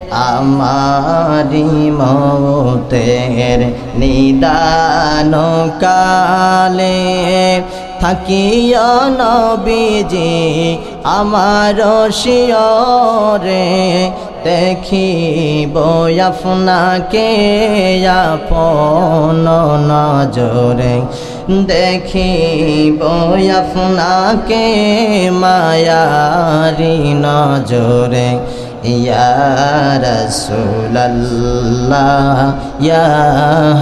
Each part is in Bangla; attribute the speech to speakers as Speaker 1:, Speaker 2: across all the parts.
Speaker 1: আমারি মওতের নিদান কালে থাকিয়া নবীজি আমার শিয়রে দেখিব আপনাকে আপন নজরে দেখিব আপনাকে মায়ারি নজরে ইয়া রাসূলুল্লাহ ইয়া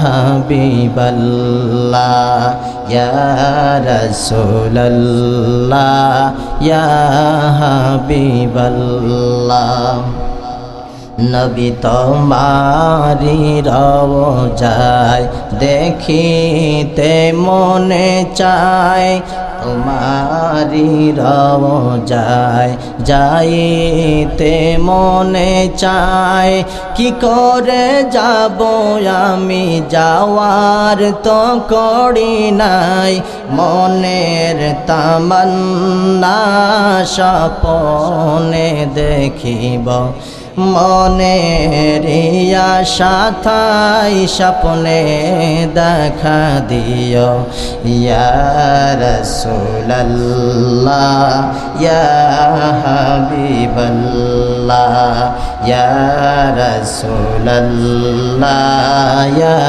Speaker 1: হাবিবাল্লাহ ইয়া রাসূলুল্লাহ ইয়া হাবিবাল্লাহ নবী তোমারি রওজায় দেখিতে মনে চায় তোমারি রওজায় যাইতে মনে চায় কি করে যাব আমি যাওয়ার তো করি নাই মনের তামান্না স্বপ্নে দেখিব মনের আশা থাই স্বপ্নে দেখা দিও ইয়া রাসূলুল্লাহ ইয়া হাবিবাল্লাহ ইয়া রাসূলুল্লাহ ইয়া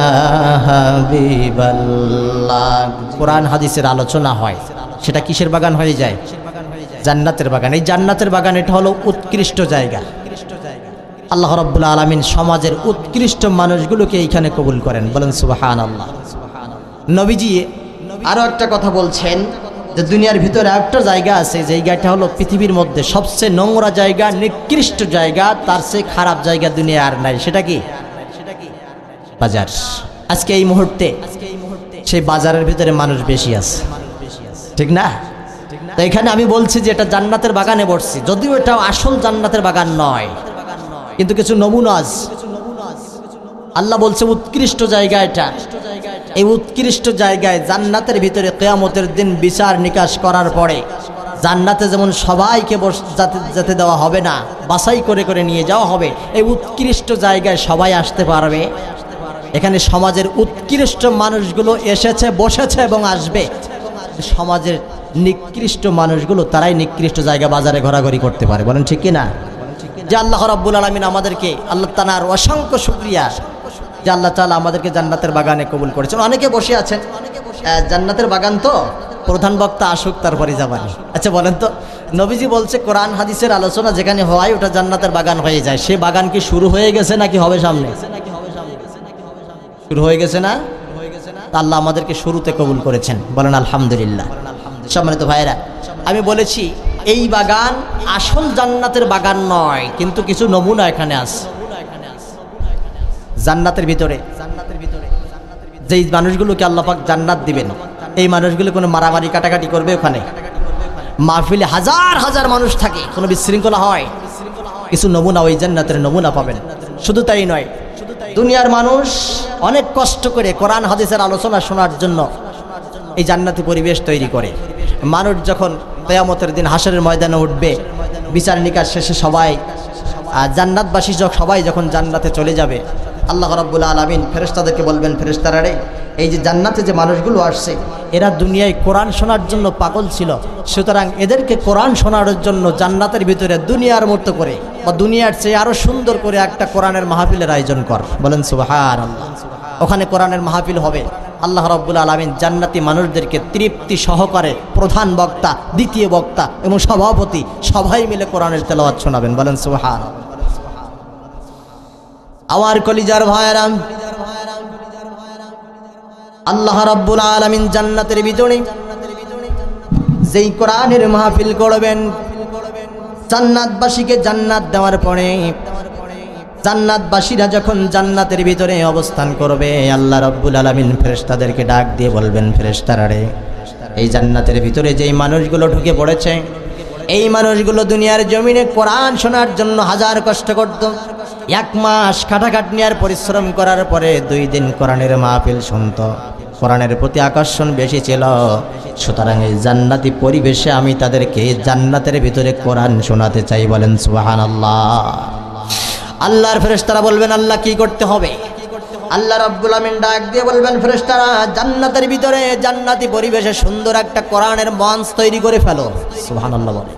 Speaker 1: হাবিবাল্লাহ। কোরআন হাদিসের আলোচনা হয়, সেটা কিসের বাগান হয়ে যায়? জান্নাতের বাগান। এই জান্নাতের বাগান এটা হলো উৎকৃষ্ট জায়গা। আল্লাহ রাব্বুল আলামিন সমাজের উৎকৃষ্ট মানুষগুলোকে এইখানে কবুল করেন, বলেন সুবহানাল্লাহ। নবীজি আরো একটা কথা বলছেন যে দুনিয়ার ভিতরে একটা জায়গা আছে, জায়গাটা হলো পৃথিবীর মধ্যে সবচেয়ে নোংরা জায়গা, নিকৃষ্ট জায়গা, তার চেয়ে খারাপ জায়গা দুনিয়া আর নাই। সেটা কি? বাজার। আজকে এই মুহূর্তে সেই বাজারের ভিতরে মানুষ বেশি আছে, ঠিক না? তো এখানে আমি বলছি যে এটা জান্নাতের বাগানে বসছি, যদিও এটা আসল জান্নাতের বাগান নয়, কিন্তু কিছু নমুনা আছে। আল্লাহ বলছে উৎকৃষ্ট জায়গা এটা। এই উৎকৃষ্ট জায়গায় জান্নাতের ভিতরে কিয়ামতের দিন বিচার নিকাশ করার পরে জান্নাতে যেমন সবাইকে যেতে দেওয়া হবে না, বাছাই করে করে নিয়ে যাওয়া হবে। এই উৎকৃষ্ট জায়গায় সবাই আসতে পারবে। এখানে সমাজের উৎকৃষ্ট মানুষগুলো এসেছে, বসেছে এবং আসবে। সমাজের নিকৃষ্ট মানুষগুলো তারাই নিকৃষ্ট জায়গা বাজারে ঘোরাঘুরি করতে পারে, বলেন ঠিক কিনা? যে আল্লাহ রাব্বুল আলামিন আমাদেরকে, আল্লাহ তাআলার অসংখ্য শুকরিয়া যে আল্লাহ তাআলা আমাদেরকে জান্নাতের বাগানে কবুল করেছেন। অনেকে বসে আছেন, জান্নাতের বাগান তো প্রধান বক্তা আসুক তারপরে যাবানি। আচ্ছা বলেন তো, নবীজি বলছে কোরআন হাদিসের আলোচনা যেখানে হয় ওটা জান্নাতের বাগান হয়ে যায়। সে বাগান কি শুরু হয়ে গেছে নাকি হবে সামনে? শুরু হয়ে গেছে না? আল্লাহ আমাদেরকে শুরুতে কবুল করেছেন, বলেন আলহামদুলিল্লাহ। সম্মানিত ভাইয়েরা, আমি বলেছি এই বাগান আসল জান্নাতের বাগান নয়, কিন্তু কিছু নমুনা এখানে আছে। জান্নাতের ভিতরে যেই মানুষগুলোকে আল্লাহ পাক জান্নাত দিবেন, এই মানুষগুলো কোনো মারামারি কাটাকাটি করবে? ওখানে মাহফিলে হাজার হাজার মানুষ থাকে, কোনো বিশৃঙ্খলা হয়? কিছু নমুনা ওই জান্নাতের নমুনা পাবেন। শুধু তাই নয়, দুনিয়ার মানুষ অনেক কষ্ট করে কোরআন হাদিসের আলোচনা শোনার জন্য এই জান্নাতি পরিবেশ তৈরি করে। মানুষ যখন কিয়ামতের দিন হাসরের ময়দানে উঠবে, বিচার নিকাশ শেষে সবাই জান্নাতবাসী সবাই যখন জান্নাতে চলে যাবে, আল্লাহ রাব্বুল আলামিন ফেরেশতাদেরকে বলবেন, ফেরেশতারা রে, এই যে জান্নাতে যে মানুষগুলো আসছে এরা দুনিয়ায় কোরআন শোনার জন্য পাগল ছিল, সুতরাং এদেরকে কোরআন শোনার জন্য জান্নাতের ভিতরে দুনিয়ার মতো করে বা দুনিয়ার চেয়ে আরো সুন্দর করে একটা কোরআনের মাহফিলের আয়োজন কর, বলেন সুবহানাল্লাহ। ওখানে কোরআনের মাহফিল হবে। আল্লাহ রাব্বুল আলামিন জান্নাতি মানুষদেরকে তৃপ্তি সহকারে প্রধান বক্তা, দ্বিতীয় বক্তা এবং সভাপতি সবাই মিলে কোরআনের তেলাওয়াত শোনাবেন, বলেন সুবহানাল্লাহ। আমার কলিজার ভাইয়েরা, আল্লাহ রাব্বুল আলামিন জান্নাতের ভিতরে যেই কোরআনের মাহফিল করবেন, জান্নাতবাসীকে জান্নাত দেওয়ার পরে জান্নাতবাসীরা যখন জান্নাতের ভিতরে অবস্থান করবে, আল্লাহ রাব্বুল আলামিন ফেরেশতাদেরকে ডাক দিয়ে বলবেন, ফেরেশতারা রে, এই জান্নাতের ভিতরে যেই মানুষগুলো ঢুকে পড়েছে, এই মানুষগুলো দুনিয়ার জমিনে কোরআন শোনার জন্য হাজার কষ্ট করত। 1 মাস খাটাখাটনি আর পরিশ্রম করার পরে 2 দিন কোরআনের মাহফিল শুনত। কোরআনের প্রতি আকর্ষণ বেশি ছিল, সুতরাং এই জান্নাতি পরিবেশে আমি তাদেরকে জান্নাতের ভিতরে কোরআন শোনাতে চাই, বলেন সুবহানাল্লাহ। আল্লাহর ফেরেশতারা বলবেন আল্লাহ কি করতে হবে? আল্লাহ রাব্বুল আমিন ডাক দিয়ে বলবেন ফেরেশতারা জান্নাতের ভিতরে জান্নাতি পরিবেশে সুন্দর একটা কোরআনের মঞ্চ তৈরি করে ফেলো। সুবহানাল্লাহ বলে।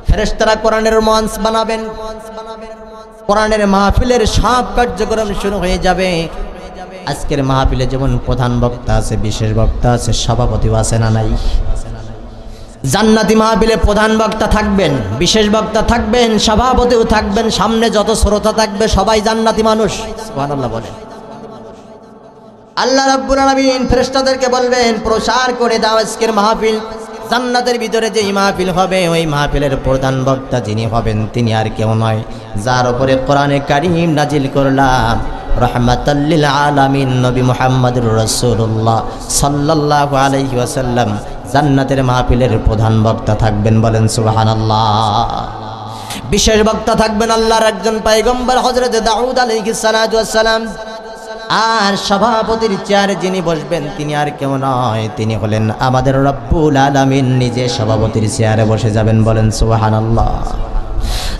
Speaker 1: ফেরেশতারা কোরআনের মঞ্চ বানাবেন, কোরআনের মাহফিলের সব কার্যক্রম শুরু হয়ে যাবে। আজকের মাহফিলে যেমন প্রধান বক্তা আছে, বিশেষ বক্তা আছে, সভাপতিও আছে না নাই? জান্নাতি মাহফিলে প্রধান বক্তা থাকবেন, বিশেষ বক্তা থাকবেন, সভাপতিও থাকবেন, সামনে যত শ্রোতা থাকবে সবাই জান্নাতি মানুষ। সুবহানাল্লাহ বলে। আল্লাহ রাব্বুল আলামিন ফেরেশতাদেরকে বলবেন প্রচার করে দাও আজকের মাহফিল জান্নাতের ভিতরে যেই মাহফিল হবে ওই মাহফিলের প্রধান বক্তা যিনি হবেন তিনি আর কেউ নয়, যার উপরে কোরআনে কারীম নাজিল করলাম রাহমাতাল লিল আলামিন নবী মুহাম্মদুর রাসূলুল্লাহ সাল্লাল্লাহু আলাইহি ওয়াসাল্লাম জান্নাতের মাহফিলের প্রধান বক্তা থাকবেন। বলেন সুবহানাল্লাহ। বিশেষ বক্তা থাকবেন আল্লাহর একজন পয়গম্বর হযরত দাউদ আলাইহিস সালাতু ওয়াস সালাম। আর সভাপতির চেয়ারে যিনি বসবেন তিনি আর কেউ নয়, তিনি হলেন আমাদের রব্বুল আলামিন নিজে সভাপতির চেয়ারে বসে যাবেন। বলেন সুবহানাল্লাহ।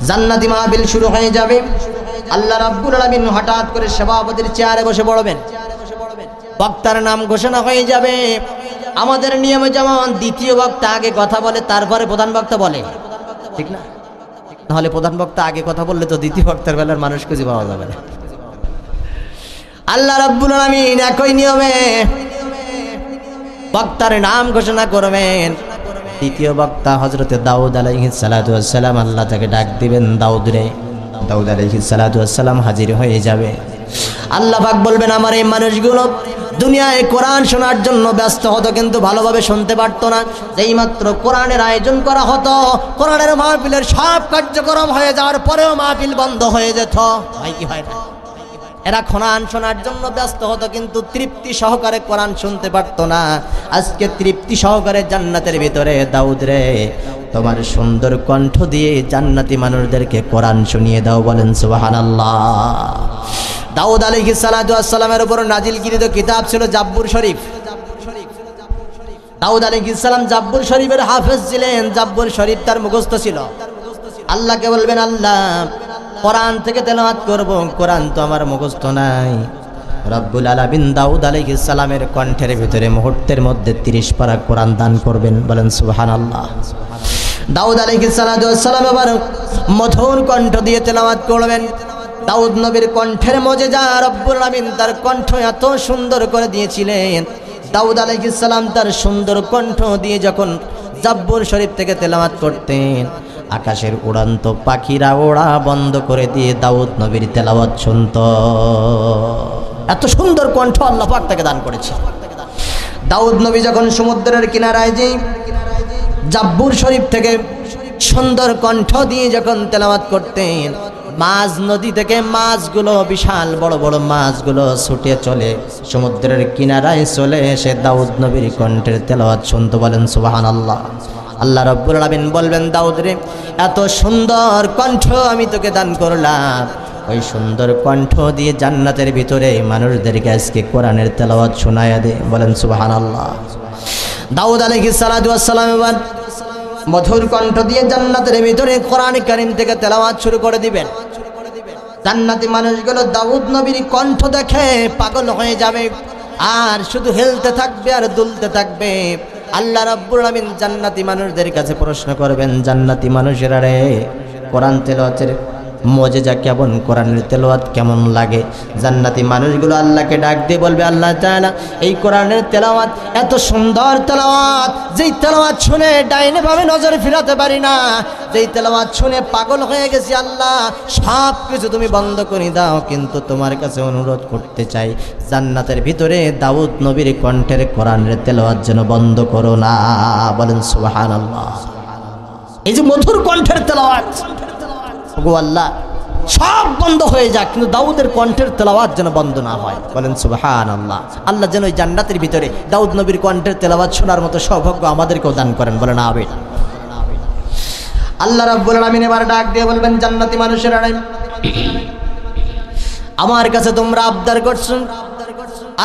Speaker 1: জান্নাতি মাহফিল শুরু হয়ে যাবে। আল্লাহ রাব্বুল আলামিন হঠাৎ করে সভাপতির চেয়ারে বসে পড়বেন, বক্তার নাম ঘোষণা হয়ে যাবে। আমাদের নিয়মে যেমন দ্বিতীয় বক্তা আগে কথা বলে তারপরে প্রধান বক্তা বলে, ঠিক না? নাহলে প্রধান বক্তা আগে কথা বললে তো দ্বিতীয় বক্তার বেলার মানুষ খুঁজে পাওয়া যাবে না। আল্লাহ রাব্বুল আলামিন একই নিয়মে বক্তার নাম ঘোষণা করবেন। দ্বিতীয় বক্তা হযরতে দাউদ আলাইহিস সালাতু ওয়াস সালাম। আল্লাহ তাকে ডাক দিবেন, দাউদ রে। দাউদ আলাইহিস সালাতু ওয়াস সালাম হাজির হয়ে যাবে। আল্লাহ পাক বলবেন আমার এই মানুষগুলো দুনিয়ায় কোরআন শোনার জন্য ব্যস্ত হতো কিন্তু ভালোভাবে শুনতে পারতো না। যেই মাত্র কোরআনের আয়োজন করা হতো, কোরআনের মাহফিলের সব কার্যক্রম হয়ে যাওয়ার পরেও মাহফিল বন্ধ হয়ে যেত। হয় কি হয় না? এরা কোরআন শোনার জন্য ব্যস্ত হতো কিন্তু তৃপ্তি সহকারে কোরআন শুনতে পারতো না। আজকে তৃপ্তি সহকারে জান্নাতের ভিতরে দাউদ রে তোমার সুন্দর কণ্ঠ দিয়ে জান্নাতি মানুষদেরকে কোরআন শুনিয়ে দাও। বলেন সুবহানাল্লাহ। দাউদ আলাইহিস সালাতু ওয়াস সালামের উপর নাজিলকৃত কিতাব ছিল জাব্বুর শরীফ। দাউদ আলাইহিস সালাম জাব্বুর শরীফের হাফেজ ছিলেন। জাব্বুর শরীফ তার মুখস্থ ছিল। আল্লাহকে বলবেন আল্লাহ কোরআন থেকে তেলাওয়াত করব, কোরআন তো আমার মুখস্থ নাই। রব্বুল আলামিন দাউদ আলাইহিস সালামের কণ্ঠের ভিতরে মুহূর্তের মধ্যে 30 পারা কোরআন দান করবেন। বলেন সুবহানাল্লাহ। দাউদ আলাইহিস সালাতু ওয়াস সালাম আবার মধুর কণ্ঠ দিয়ে তেলাওয়াত করবেন। দাউদ নবীর কণ্ঠের মুজিজা রব্বুল আলামিন তার কণ্ঠ এত সুন্দর করে দিয়েছিলেন। দাউদ আলাইহিস সালাম তার সুন্দর কণ্ঠ দিয়ে যখন জাব্বুর শরীফ থেকে তেলাওয়াত করতেন আকাশের উড়ান্ত পাখিরা ওড়া বন্ধ করে দিয়ে দাউদ নবীর তেলাওয়াত শুনত। এত সুন্দর কণ্ঠ আল্লাহ পাক তাকে দান করেছে। দাউদ নবী যখন সমুদ্রের কিনারায় যে জাব্বুর শরীফ থেকে সুন্দর কণ্ঠ দিয়ে যখন তেলাওয়াত করতেন মাছ নদী থেকে মাছগুলো বিশাল বড় বড় মাছগুলো ছুটে চলে সমুদ্রের কিনারায় চলে এসে দাউদ নবীর কণ্ঠের তেলাওয়াত শুনতে। বলেন সুবহানাল্লাহ। আল্লাহ রাব্বুল আলামিন বলবেন দাউদ রে এত সুন্দর কণ্ঠ আমি তোকে দান করলাম, ওই সুন্দর কণ্ঠ দিয়ে জান্নাতের ভিতরে মানুষদেরকে আজকে কোরআনের তেলাওয়াত শোনায়া দে। বলেন সুবহানাল্লাহ। দাউদ আলাইহিস সালাতু ওয়াস সালাম এবার মধুর কণ্ঠ দিয়ে জান্নাতের ভিতরে কোরআন কারীম থেকে তেলাওয়াত শুরু করে দিবেন। জান্নাতি মানুষগুলো দাউদ নবীর কণ্ঠ দেখে পাগল হয়ে যাবে আর শুধু হেলতে থাকবে আর দুলতে থাকবে। আল্লাহ রাব্বুল আলামিন জান্নাতি মানুষদের কাছে প্রশ্ন করবেন, জান্নাতি মানুষেরা রে কোরআন তেলাওয়াতের মুজিজা কেমন, কোরআনের তেলাওয়াত কেমন লাগে? জান্নাতি মানুষগুলো আল্লাহকে ডাক দিয়ে বলবে আল্লাহ তাআলা এই কোরআনের তেলাওয়াত এত সুন্দর তেলাওয়াত, যেই তেলাওয়াত শুনে ডাইনে বামে নজর ফিরাতে পারি না, যেই তেলাওয়াত শুনে পাগল হয়ে গেছি আল্লাহ সব কিছু তুমি বন্ধ করে দাও। কিন্তু তোমার কাছে অনুরোধ করতে চাই জান্নাতের ভিতরে দাউদ নবীর কণ্ঠের কোরআনের তেলাওয়াত যেন বন্ধ করো না। বলেন সুবহানাল্লাহ। এই যে মধুর কণ্ঠের তেলাওয়াত গো আল্লাহ সব বন্ধ হয়ে যাক কিন্তু দাউদের কণ্ঠের তেলাওয়াত যেন বন্ধ না হয়। বলেন সুবহানাল্লাহ। আল্লাহ যেন ওই জান্নাতের ভিতরে দাউদ নবীর কণ্ঠের তেলাওয়াত শোনার মতো সৌভাগ্য আমাদেরকেও দান করেন। বলেন আমিন। আল্লাহ রাব্বুল আলামিন এবার ডাক দিয়ে বলবেন জান্নাতি মানুষেরা আমার কাছে তোমরা আবদার করছো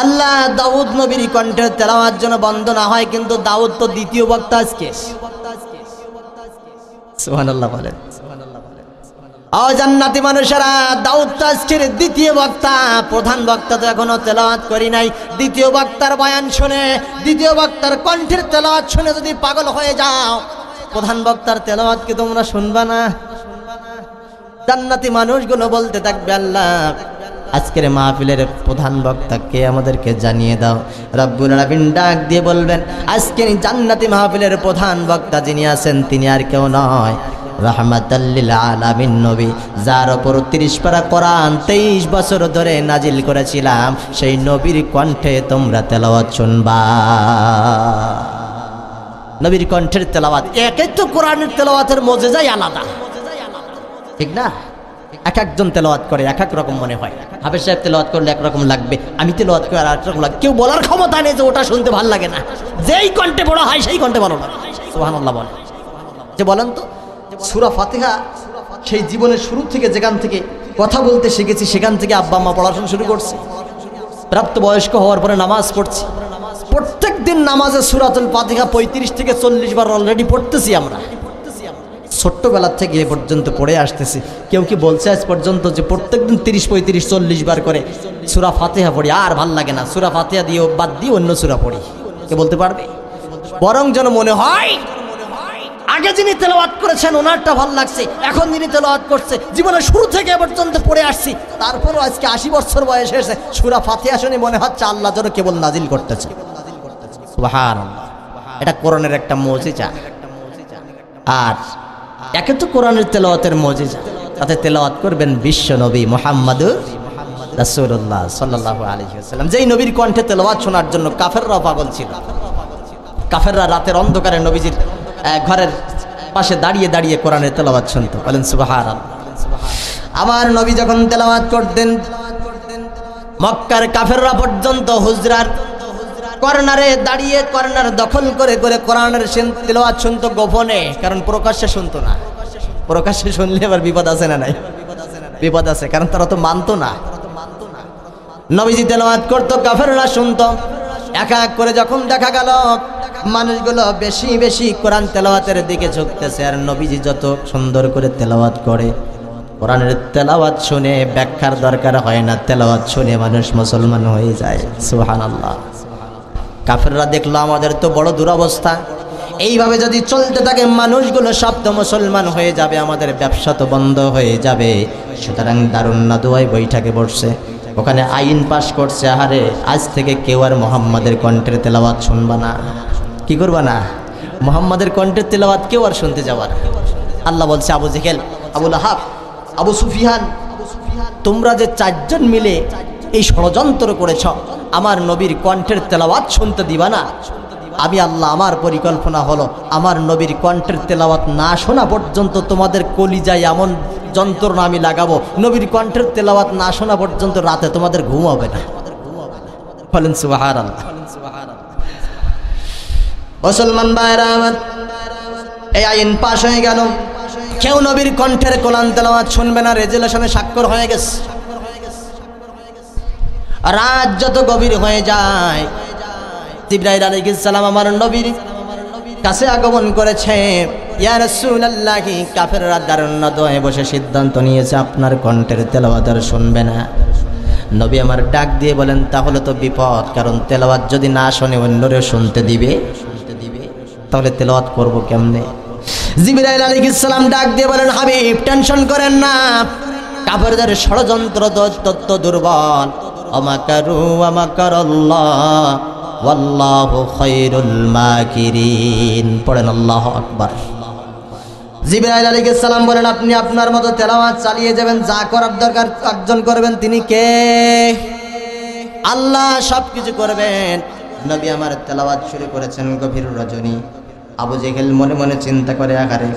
Speaker 1: আল্লাহ দাউদ নবীর কণ্ঠের তেলাওয়াত যেন বন্ধ না হয়, কিন্তু দাউদ তো দ্বিতীয় বক্তা আজকে। সুবহানাল্লাহ বলেন। ও জান্নাতি মানুষেরা, দাউদ তাজকির দ্বিতীয় বক্তা, প্রধান বক্তা তো এখনো তেলাওয়াত করি নাই। দ্বিতীয় বক্তার বয়ান শুনে, দ্বিতীয় বক্তার কণ্ঠের তেলাওয়াত শুনে যদি পাগল হয়ে যাও, প্রধান বক্তার তেলাওয়াত কি তোমরা শুনবা না? জান্নাতি মানুষগুলো বলতে থাকবে, আল্লাহ আজকের মাহফিলের প্রধান বক্তা কে আমাদেরকে জানিয়ে দাও। রব্বুল আলামিন ডাক দিয়ে বলবেন, আজকের জান্নাতি মাহফিলের প্রধান বক্তা যিনি আছেন তিনি আর কেউ নয়, রাহমাতাল লিল আলামিন নবী, যার উপর 30 পারা কোরআন 23 বছর ধরে নাজিল করেছিলাম, সেই নবীর কণ্ঠে তোমরা তেলাওয়াত শুনবা। নবীর কণ্ঠের তেলাওয়াত, একাই তো কোরআনের তেলাওয়াতের মজেজাই আলাদা, ঠিক না? এক একজন তেলাওয়াত করে এক এক রকম মনে হয়। হাফেজ সাহেব তেলাওয়াত করলে একরকম লাগবে, আমি তেলাওয়াত করে আর একরকম লাগবে। কেউ বলার ক্ষমতা নেই যে ওটা শুনতে ভালো লাগে না। যেই কণ্ঠে বড় হয় সেই কণ্ঠে ভালো লাগে। সুবহানাল্লাহ বলেন। যে বলেন তো, সূরা ফাতিহা সেই জীবনের শুরু থেকে যেখান থেকে কথা বলতে শিখেছি, সেখান থেকে আব্বা আম্মা পড়াশোনা শুরু করছে। প্রাপ্তবয়স্ক হওয়ার পরে নামাজ পড়ছি, প্রত্যেক দিন নামাজে সূরাতুল ফাতিহা 35 থেকে 40 বার অলরেডি পড়তেছি আমরা। ছোট্টবেলা থেকে এ পর্যন্ত পড়ে আসতেছি। কেউ কি বলছে আজ পর্যন্ত যে প্রত্যেকদিন 30, 35, 40 বার করে সূরা ফাতিহা পড়ি, আর ভাল লাগে না, সূরা ফাতিহা দিয়ে বাদ দিয়ে অন্য সূরা পড়ি? কে বলতে পারবে? বরং যেন মনে হয় আগে যিনি তেলাওয়াত করেছেন ওনারটা ভাল লাগছে, এখন যিনি তেলাওয়াত করছে জীবনের শুরু থেকে এ পর্যন্ত পড়ে আসছি, তারপরও আজকে 80 বছর বয়স হয়েছে, সূরা ফাতিহা শুনে মনে হচ্ছে আল্লাহ যেন কেবল নাজিল করতেছে। সুবহানাল্লাহ। এটা কোরআনের একটা মুজিজা। আর একে তো কোরআনের তেলাওয়াতের মুজিজা, তাতে তেলাওয়াত করবেন বিশ্ব নবী মুহাম্মদুর রাসূলুল্লাহ সাল্লাল্লাহু আলাইহি ওয়াসাল্লাম, যেই নবীর কণ্ঠে তেলাওয়াত শোনার জন্য কাফেররা পাগল ছিল। কাফেররা রাতের অন্ধকারে নবীজির ঘরের পাশে দাঁড়িয়ে দাঁড়িয়ে কোরআনের তেলাওয়াত শুনতো। বলেন সুবহানাল্লাহ। আমার নবী যখন তেলাওয়াত করতেন, মক্কার কাফেররা পর্যন্ত হুজরার কর্নারে দাঁড়িয়ে কর্নার দখল করে করে কোরআনের তেলাওয়াত শুনতো গোপনে, কারণ প্রকাশ্যে শুনতো না। প্রকাশ্যে শুনলে আবার বিপদ আছে না? নাই, বিপদ আছে, কারণ তারা তো মানতো না। নবীজি তেলাওয়াত করতো, কাফেররা শুনতো। এক এক করে যখন দেখা গেল মানুষগুলো বেশি বেশি কোরআন তেলাওয়াতের দিকে ঝুঁকতেছে, আর নবীজি যত সুন্দর করে তেলাওয়াত করে, কোরআনের তেলাওয়াত শুনে ব্যাখ্যার দরকার হয় না, তেলাওয়াত শুনে মানুষ মুসলমান হয়ে যায়। সুবহানাল্লাহ। কাফেররা দেখলো আমাদের তো বড় দুরবস্থা, এইভাবে যদি চলতে থাকে মানুষগুলো সব তো মুসলমান হয়ে যাবে, আমাদের ব্যবসা তো বন্ধ হয়ে যাবে। সুতরাং দারুন নাদওয়ায় বৈঠকে বসছে, ওখানে আইন পাশ করছে, আহারে আজ থেকে কেউ আর মুহাম্মাদের কণ্ঠের তেলাওয়াত শুনবা না। কি করবা না? মুহাম্মাদের কণ্ঠের তেলাওয়াত কেউ আর শুনতে যাওয়া না। আল্লাহ বলছে, আবু জেহেল, আবু লাহাব, আবু সুফিয়ান, তোমরা যে 4 জন মিলে এই ষড়যন্ত্র করেছ, আমার নবীর কণ্ঠের তেলাওয়াত শুনতে দিবা না। আমি আল্লাহ, আমার পরিকল্পনা হলো আমার নবীর কণ্ঠের তেলাওয়াত না শোনা পর্যন্ত তোমাদের কলিজায় এমন যন্ত্রণা আমি লাগাবো, নবীর কণ্ঠের তেলাওয়াত না শোনা পর্যন্ত রাতে তোমাদের ঘুম হবে না। বলেন সুবহানাল্লাহ। মুসলমান ভাইরা আমার, এই আইন পাশ হয়ে গেল, কেউ নবীর কণ্ঠের কোরআন তেলাওয়াত শুনবে না, রেজুলেশনে স্বাক্ষর হয়ে গেছে। রাত যত গভীর হয়ে যায়, জিবরাইল আলাইহিস সালাম আমার নবীর কাছে আগমন করেছে। ইয়া রাসূলুল্লাহ, কাফেররা দারুন নাদওয়ায় বসে সিদ্ধান্ত নিয়েছে আপনার কণ্ঠের তেলাওয়াত আর শুনবে না। নবী আমার ডাক দিয়ে বলেন, তাহলে তো বিপদ, কারণ তেলাওয়াত যদি না শুনে অন্যরা শুনতে দিবে, তাহলে তেলাওয়াত করব কেমনে? জিবরাইল আলাইহিস সালাম ডাক দিয়ে বলেন, হাবিব টেনশন করেন না, কাফেরদের ষড়যন্ত্র তত্ত্ব দুর্বল। আমাকারু আমাকারাল্লাহ ওয়াল্লাহু খায়রুল মাকিরিন। পড়েন আল্লাহু আকবার। জিবরাইল আলাইহিস সালাম বলেন, আপনি আপনার মতো তেলাওয়াত চালিয়ে যাবেন, যা করার দরকার একজন করবেন, তিনি কে? আল্লাহ সবকিছু করবেন। নবী আমার তেলাওয়াত শুরু করেছেন গভীর রজনী। আবু জেহেল মনে মনে চিন্তা করে, আহারে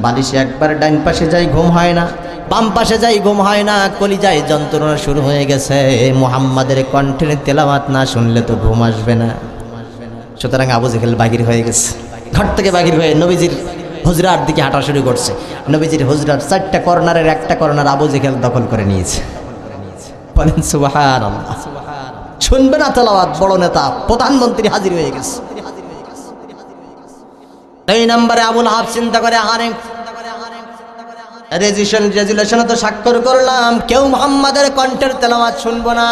Speaker 1: বালিশে একবার ডাইন পাশে যাই ঘুম হয় না, বাম পাশে যাই ঘুম হয় না, কলিজায় যন্ত্রণা শুরু হয়ে গেছে, মুহাম্মাদের কণ্ঠের তেলাওয়াত না শুনলে তো ঘুম আসবে না। সুতরাং আবু জেহেল বাহির হয়ে গেছে, ঘর থেকে বাহির হয়ে নবীজির হুজরার দিকে হাঁটা শুরু করছে। নবীজির হুজরার 4টা কর্নারের একটা কর্নার আবু জেহেল দখল করে নিয়েছে। বলেন সুবহানাল্লাহ। শুনবে না তেলাওয়াত, বড় নেতা প্রধানমন্ত্রী হাজির হয়ে গেছে। 2 নম্বরে আবু লাহাব চিন্তা করে, আহারে রেজুলেশনে তো স্বাক্ষর করলাম কেউ মুহাম্মাদের কণ্ঠের তেলাওয়াত শুনবো না,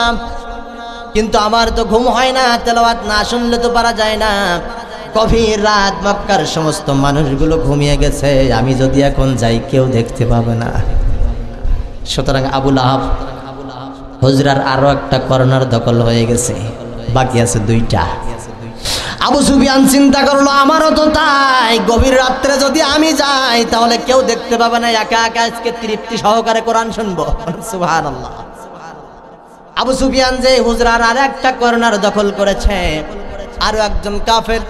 Speaker 1: কিন্তু আমার তো ঘুম হয় না, তেলাওয়াত না শুনলে তো পারা যায় না। গভীর রাত, মক্কার সমস্ত মানুষগুলো ঘুমিয়ে গেছে, আমি যদি এখন যাই কেউ দেখতে পাবে না। সুতরাং আবু লাহাব হুজরার আরো একটা কর্নার দখল হয়ে গেছে, বাকি আছে দুইটা। আবু সুফিয়ান চিন্তা করলো আমারও তো তাই, গভীর রাত্রে যদি আমি যাই তাহলে কেউ দেখতে পাবে না, একা একা আজকে তৃপ্তি সহকারে কোরআন শুনবো। সুবহানাল্লাহ। আবু সুফিয়ান যে হুজরার আর একটা কর্নার দখল করেছে, আরো একজন কাফের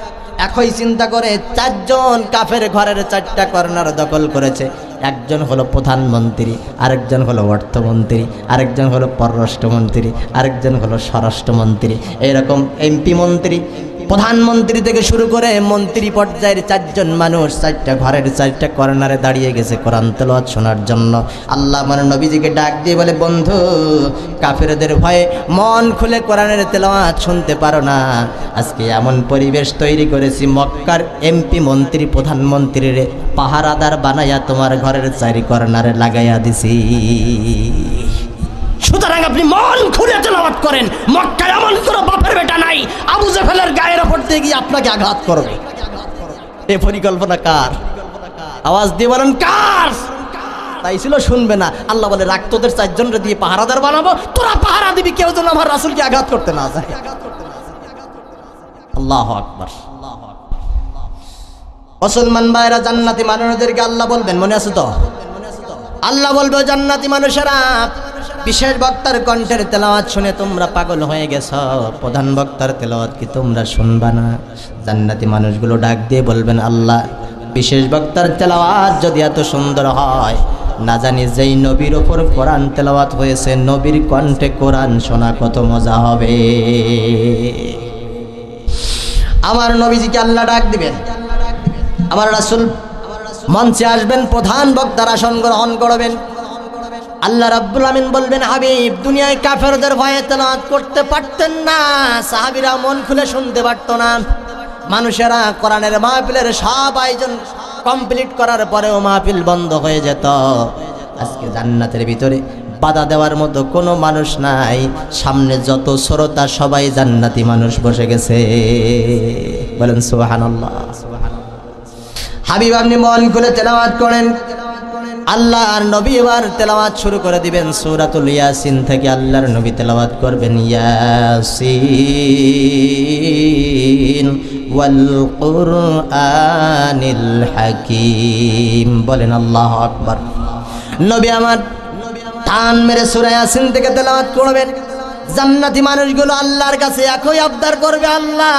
Speaker 1: একই চিন্তা করে চারজন কাফের ঘরের চারটা কর্নার দখল করেছে। একজন হলো প্রধানমন্ত্রী, আরেকজন হলো অর্থমন্ত্রী, আরেকজন হলো পররাষ্ট্রমন্ত্রী, আরেকজন হলো স্বরাষ্ট্রমন্ত্রী, এরকম এমপি মন্ত্রী, প্রধানমন্ত্রী থেকে শুরু করে মন্ত্রী পর্যায়ের চারজন মানুষ চারটা ঘরের চারটা কর্নারে দাঁড়িয়ে গেছে কোরআন তেলাওয়াত শোনার জন্য। আল্লাহ মানে নবীজিকে ডাক দিয়ে বলে, বন্ধু কাফেরদের ভয়ে মন খুলে কোরআনের তেলাওয়াত শুনতে পারো না, আজকে এমন পরিবেশ তৈরি করেছি মক্কার এমপি মন্ত্রী প্রধানমন্ত্রীর পাহারাদার বানাইয়া তোমার ঘরের চারি কর্নারে লাগাইয়া দিছি। সুতরাং আপনি মন খুলে তেলাওয়াত করেন, মক্কায় এমন কোনো বাপের বেটা নাই আবু জেহেলের গায়ের ওপর দিয়ে গিয়ে আপনাকে আঘাত করবে। এই পরিকল্পনা কার? আওয়াজ দিয়ে বলেন কার? তাই ছিল শুনবে না। আল্লাহ বলে রাখ, তোদের চারজনরে দিয়ে পাহারাদার বানাবো, তোরা পাহারা দিবি, কেউ যেন আমার রাসূলকে আঘাত করতে না যায়। আল্লাহু আকবার। মুসলমান ভাইরা, জান্নাতি মানুষদেরকে আল্লাহ বলবেন, মনে আছে তো? আল্লাহ বলবে, জান্নাতি মানুষেরা বিশেষ বক্তার কণ্ঠের তেলাওয়াত শুনে তোমরা পাগল হয়ে গেছো, প্রধান বক্তার তেলাওয়াত কি তোমরা শুনবা না? জান্নাতি মানুষগুলো ডাক দিয়ে বলবেন, আল্লাহ বিশেষ বক্তার তেলাওয়াত যদি এত সুন্দর হয়, না জানি যেই নবীর ওপর কোরআন তেলাওয়াত হয়েছে, নবীর কণ্ঠে কোরআন শোনা কত মজা হবে। আমার নবীজিকে আল্লাহ ডাক দিবেন, আমার রাসূল মঞ্চে আসবেন, প্রধান বক্তার আসন গ্রহণ করবেন। আল্লাহ রাব্বুল আমিন বলবেন, হাবিব দুনিয়ায় কাফেরদের ভয়ে তেলাওয়াত করতে পারতেন না, সাহাবীরা মন খুলে শুনতে পারতো না, মানুষেরা কোরআনের মাহফিলের সব আয়োজন কমপ্লিট করার পরেও মাহফিল বন্ধ হয়ে যেত। আজকে জান্নাতের ভিতরে বাধা দেওয়ার মতো কোনো মানুষ নাই, সামনে যত শ্রোতা সবাই জান্নাতি মানুষ বসে গেছে। বলেন সুবহানাল্লাহ। হাবিব আপনি মন খুলে তেলাওয়াত করেন। আল্লাহর নবী এবার তেলাওয়াত শুরু করে দিবেন সূরাতুল ইয়াসিন থেকে। আল্লাহর নবী তেলাওয়াত করবেন, ইয়াসিন ওয়াল কুরআনিল হাকীম। বলেন আল্লাহু আকবার। নবী আমার টান মেরে সূরা ইয়াসিন থেকে তেলাওয়াত করবেন। জান্নাতি মানুষগুলো আল্লাহর কাছে একই আবদার করবে, আল্লাহ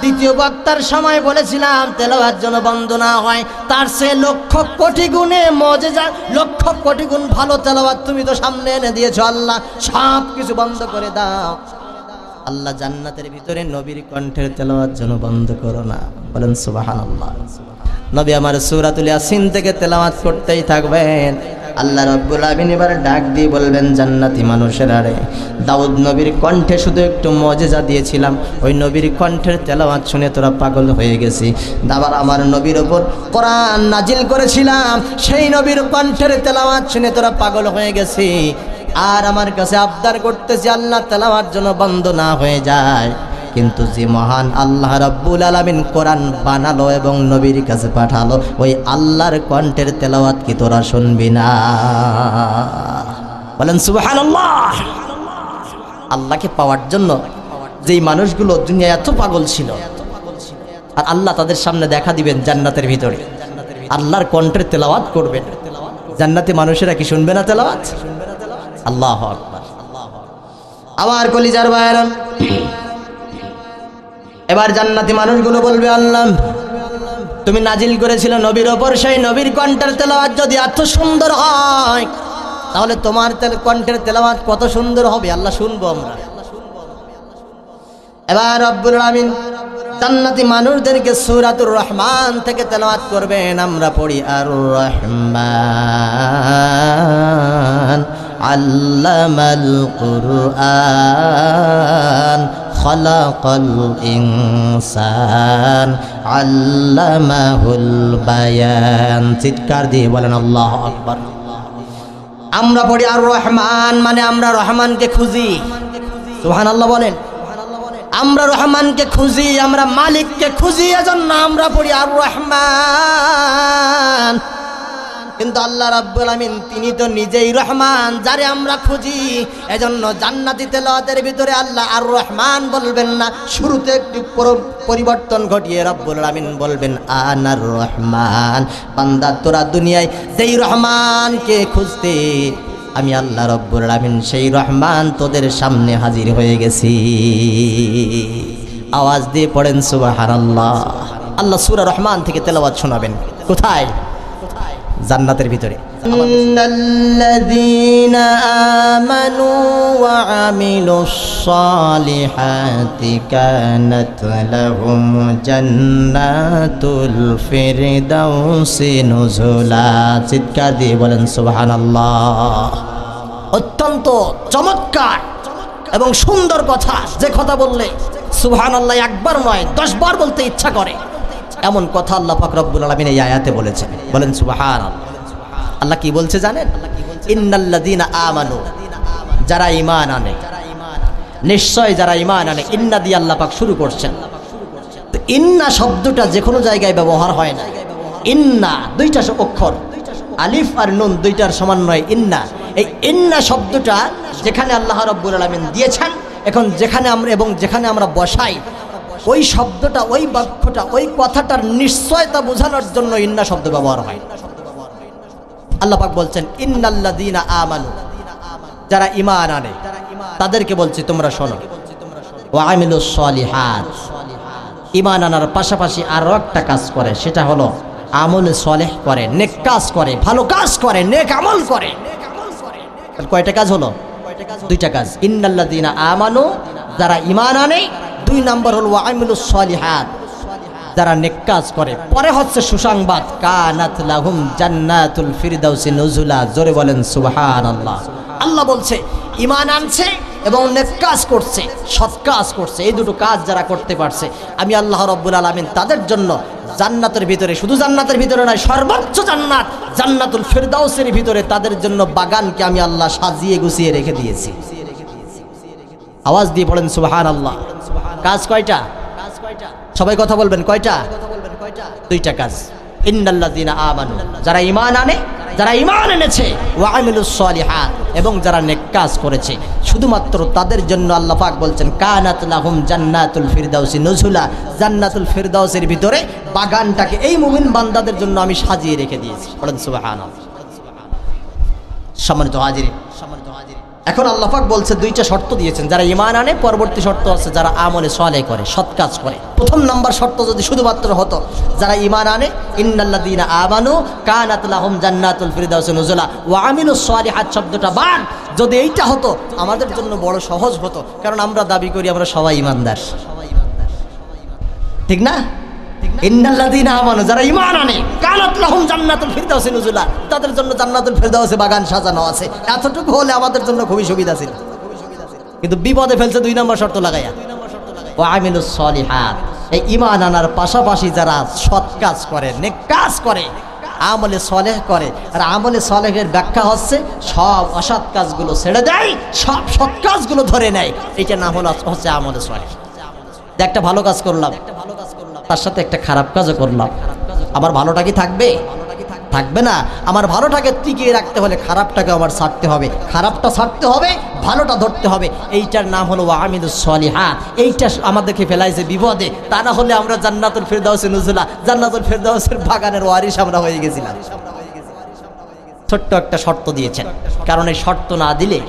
Speaker 1: দ্বিতীয় বক্তার সময় বলেছিলাম তেলাওয়াত যেন বন্ধ না হয়, তার সে লক্ষ কোটি গুণে মজেজা, লক্ষ কোটি গুণ ভালো তেলাওয়াত তুমি তো সামনে এনে দিয়েছো, আল্লাহ সব কিছু বন্ধ করে দাও। আল্লাহ জান্নাতের ভিতরে নবীর কণ্ঠের তেলাওয়াত যেন বন্ধ করো না। বলেন সুবহানাল্লাহ। নবী আমার সূরাতুল ইয়াসিন থেকে তেলাওয়াত করতেই থাকবেন। আল্লাহ রাব্বুল আমিন এবার ডাক দিয়ে বলবেন, জান্নাতি মানুষেরা রে, দাউদ নবীর কণ্ঠে শুধু একটু মজেজা দিয়েছিলাম, ওই নবীর কণ্ঠের তেলাওয়াত শুনে তোরা পাগল হয়ে গেছি। আবার আমার নবীর ওপর কোরআন নাজিল করেছিলাম, সেই নবীর কণ্ঠের তেলাওয়াত শুনে তোরা পাগল হয়ে গেছি। আর আমার কাছে আবদার করতেছি, আল্লাহ তেলাওয়াত যেন বন্ধ না হয়ে যায়। কিন্তু যে মহান আল্লাহ রাব্বুল আলামিন কোরআন বানালো এবং নবীর কাছে পাঠালো, ওই আল্লাহর কণ্ঠের তেলাওয়াত কি তোরা শুনবি না? বলেন সুবহানাল্লাহ। আল্লাহকে পাওয়ার জন্য যেই মানুষগুলো দুনিয়ায় এত পাগল ছিল, আর আল্লাহ তাদের সামনে দেখা দিবেন জান্নাতের ভিতরে, আল্লাহর কণ্ঠের তেলাওয়াত করবেন, জান্নাতি মানুষেরা কি শুনবে না তেলাওয়াত? আল্লাহু আকবার। আমার কলিজার ভাইরা, এবার জান্নাতি মানুষগুলো বলবে, আল্লাহ তুমি নাজিল করেছিল নবীর ওপর, সেই নবীর কণ্ঠের তেলাওয়াত যদি এত সুন্দর হয়, তাহলে তোমার কণ্ঠের তেলাওয়াত কত সুন্দর হবে, আল্লাহ শুনবো আমরা। এবার রব্বুল আমিন জান্নাতি মানুষদেরকে সূরাতুর রহমান থেকে তেলাওয়াত করবেন। আমরা পড়ি, আর রহমান আল্লামাল কুরআন খালাকাল ইনসান আল্লামাহুল বায়ান। চিৎকার দিয়ে বলেন আল্লাহু আকবার। আমরা পড়ি আর রহমান, মানে আমরা রহমানকে খুঁজি। সুবহানাল্লাহ বলেন। আমরা রহমানকে খুঁজি, আমরা মালিককে খুঁজি, এজন্য আমরা পড়ি আর রহমান। কিন্তু আল্লাহ রাব্বুল আমিন তিনি তো নিজেই রহমান, যারে আমরা খুঁজি। এজন্য জান্নাতি তেলাওয়াতের ভিতরে আল্লাহ আর রহমান বলবেন না, শুরুতে একটু পরিবর্তন ঘটিয়ে রব্বুল আমিন বলবেন আনার রহমান। বান্দা তোরা দুনিয়ায় যেই রহমানকে খুঁজতে, আমি আল্লাহ রব্বুল আমিন সেই রহমান তোদের সামনে হাজির হয়ে গেছি। আওয়াজ দিয়ে পড়েন সুবহানাল্লাহ। আল্লাহ সূরা রহমান থেকে তেলাওয়াত শোনাবেন। কোথায়? জান্নাতের ভিতরে। ইন্নাল্লাযীনা আমানু ওয়া আমিলুস সালিহাতি কানাত লাহুম জান্নাতুল ফিরদাউসি নুজুলা। চিৎকার দিয়ে বলেন সুবহানাল্লাহ। অত্যন্ত চমৎকার এবং সুন্দর কথা, যে কথা বললে সুবহানাল্লাহ একবার নয় 10 বার বলতে ইচ্ছা করে, এমন কথা আল্লাহ পাক রব্বুল আলামিন এই আয়াতে বলেছেন। বলেন সুবহানাল্লাহ। আল্লাহ কি বলছে জানেন? ইন্নাল্লাযীনা আমানু, যারা ঈমান আনে, নিশ্চয় যারা ঈমান আনে। ইন্না দিয়ে আল্লাহ পাক শুরু করছেন। তো ইন্না শব্দটা যে কোনো জায়গায় ব্যবহার হয় না। ইন্না দুইটা অক্ষর, আলিফ আর নুন দুইটার সমন্বয় ইন্না। এই ইন্না শব্দটা যেখানে আল্লাহ রাব্বুল আলামিন দিয়েছেন, এখন যেখানে আমরা বসাই, ওই শব্দটা, ওই বাক্যটা, ওই কথাটার নিশ্চয়তা বোঝানোর জন্য ইন্না শব্দ ব্যবহার হয়। আল্লাহ পাক বলছেন ইন্নাল্লাযীনা আমানু, যারা ঈমান আনে তাদেরকে বলছি তোমরা শোনো। ওয়া আমিলুস সালিহাত, ঈমান আনার পাশাপাশি আরো একটা কাজ করে, সেটা হলো আমল সালেহ করে, নেক কাজ করে, ভালো কাজ করে, নেক আমল করে। কয়টা কাজ হলো? দুইটা কাজ। ইন্নাল্লাযীনা আমানু, যারা ঈমান আনে। 2 নম্বর হলো ওয়া আমিলুস সালিহাত, যারা নেক কাজ করে। পরে হচ্ছে সুসংবাদ, কানাত লাহুম জান্নাতুল ফিরদাউসি নুজুলা। জোরে বলেন সুবহানাল্লাহ। আল্লাহ বলছে ঈমান আনছে এবং নেক কাজ করছে, সৎ কাজ করছে। এই দুটো কাজ যারা করতে পারছে, আমি আল্লাহ রাব্বুল আলামিন তাদের জন্য জান্নাতের ভিতরে, শুধু জান্নাতের ভিতরে নয়, সর্বোচ্চ জান্নাত জান্নাতুল ফিরদাউসের ভিতরে তাদের জন্য বাগানকে আমি আল্লাহ সাজিয়ে গুছিয়ে রেখে দিয়েছি। আওয়াজ দিয়ে পড়েন সুবহানাল্লাহ। কাজ কয়টা? সবাই কথা বলবেন। কয়টা? দুইটা কাজ। ইন্নাল্লাযীনা আমানু, যারা ঈমান আনে, যারা ঈমান এনেছে, ওয়া আমিলুস সালিহাত, এবং যারা নেক কাজ করেছে, শুধুমাত্র তাদের জন্য আল্লাহ পাক বলছেন কানাত লাহুম জান্নাতুল ফিরদাউসি নুজুলা। জান্নাতুল ফিরদাউসের ভিতরে বাগানটাকে এই মুমিন বান্দাদের জন্য আমি সাজিয়ে রেখে দিয়েছি। বলেন সুবহানাল্লাহ। সম্মানিত হাজিরিন, এখন আল্লাহ পাক বলছে দুইটা শর্ত দিয়েছেন, যারা ঈমান আনে, পরবর্তী শর্ত আছে যারা আমলে সালেহ করে, সৎ কাজ করে। প্রথম নাম্বার শর্ত যদি শুধুমাত্র হতো যারা ঈমান আনে, ইন্নাল্লাযীনা আমানু কানাত লাহুম জান্নাতুল ফিরদাউসি নুজুলা ওয়া আমিলুস সালিহাত শব্দটা বাদ, যদি এইটা হতো আমাদের জন্য বড় সহজ হতো, কারণ আমরা দাবি করি আমরা সবাই ঈমানদার, ঠিক না? ইন্নাল্লাযীনা আমানু, যারা ঈমান আনে, কানাত লাহুম জান্নাতুল ফিরদাউসি নুজুলা, তাদের জন্য জান্নাতুল ফিরদাউসে বাগান সাজানো আছে। এতটুকু হলে আমাদের জন্য খুবই সুবিধা ছিল, কিন্তু বিপদে ফেলছে 2 নম্বর শর্ত লাগাইয়া, ওয়া আমিলুস সালিহাত। এই ঈমান আনার পাশাপাশি যারা সৎ কাজ করে, নেক কাজ করে, আমলে সালেহ করে। আর আমলে সালেহের ব্যাখ্যা হচ্ছে সব অসৎ কাজগুলো ছেড়ে দেয়, সব সৎ কাজগুলো ধরে নেয়। এইটা নাম হচ্ছে আমলে সালেহ। একটা ভালো কাজ করলাম, তার সাথে একটা খারাপ কাজও করলাম, আমার ভালোটা কি থাকবে? থাকবে না। আমার ভালোটাকে টিকিয়ে রাখতে হলে খারাপটাকে আমার ছাড়তে হবে, খারাপটা ছাড়তে হবে, ভালোটা ধরতে হবে। এইটার নাম হলো ওয়া আমিলুস সালিহাত। এইটা আমাদেরকে ফেলাইছে বিপদে, তা না হলে আমরা জান্নাতুল ফিরদাউসি নুজুলা, জান্নাতুল ফিরদাউসের বাগানের ওয়ারিশ আমরা হয়ে গেছিলাম। ছোট্ট একটা শর্ত দিয়েছেন, কারণ এই শর্ত না দিলে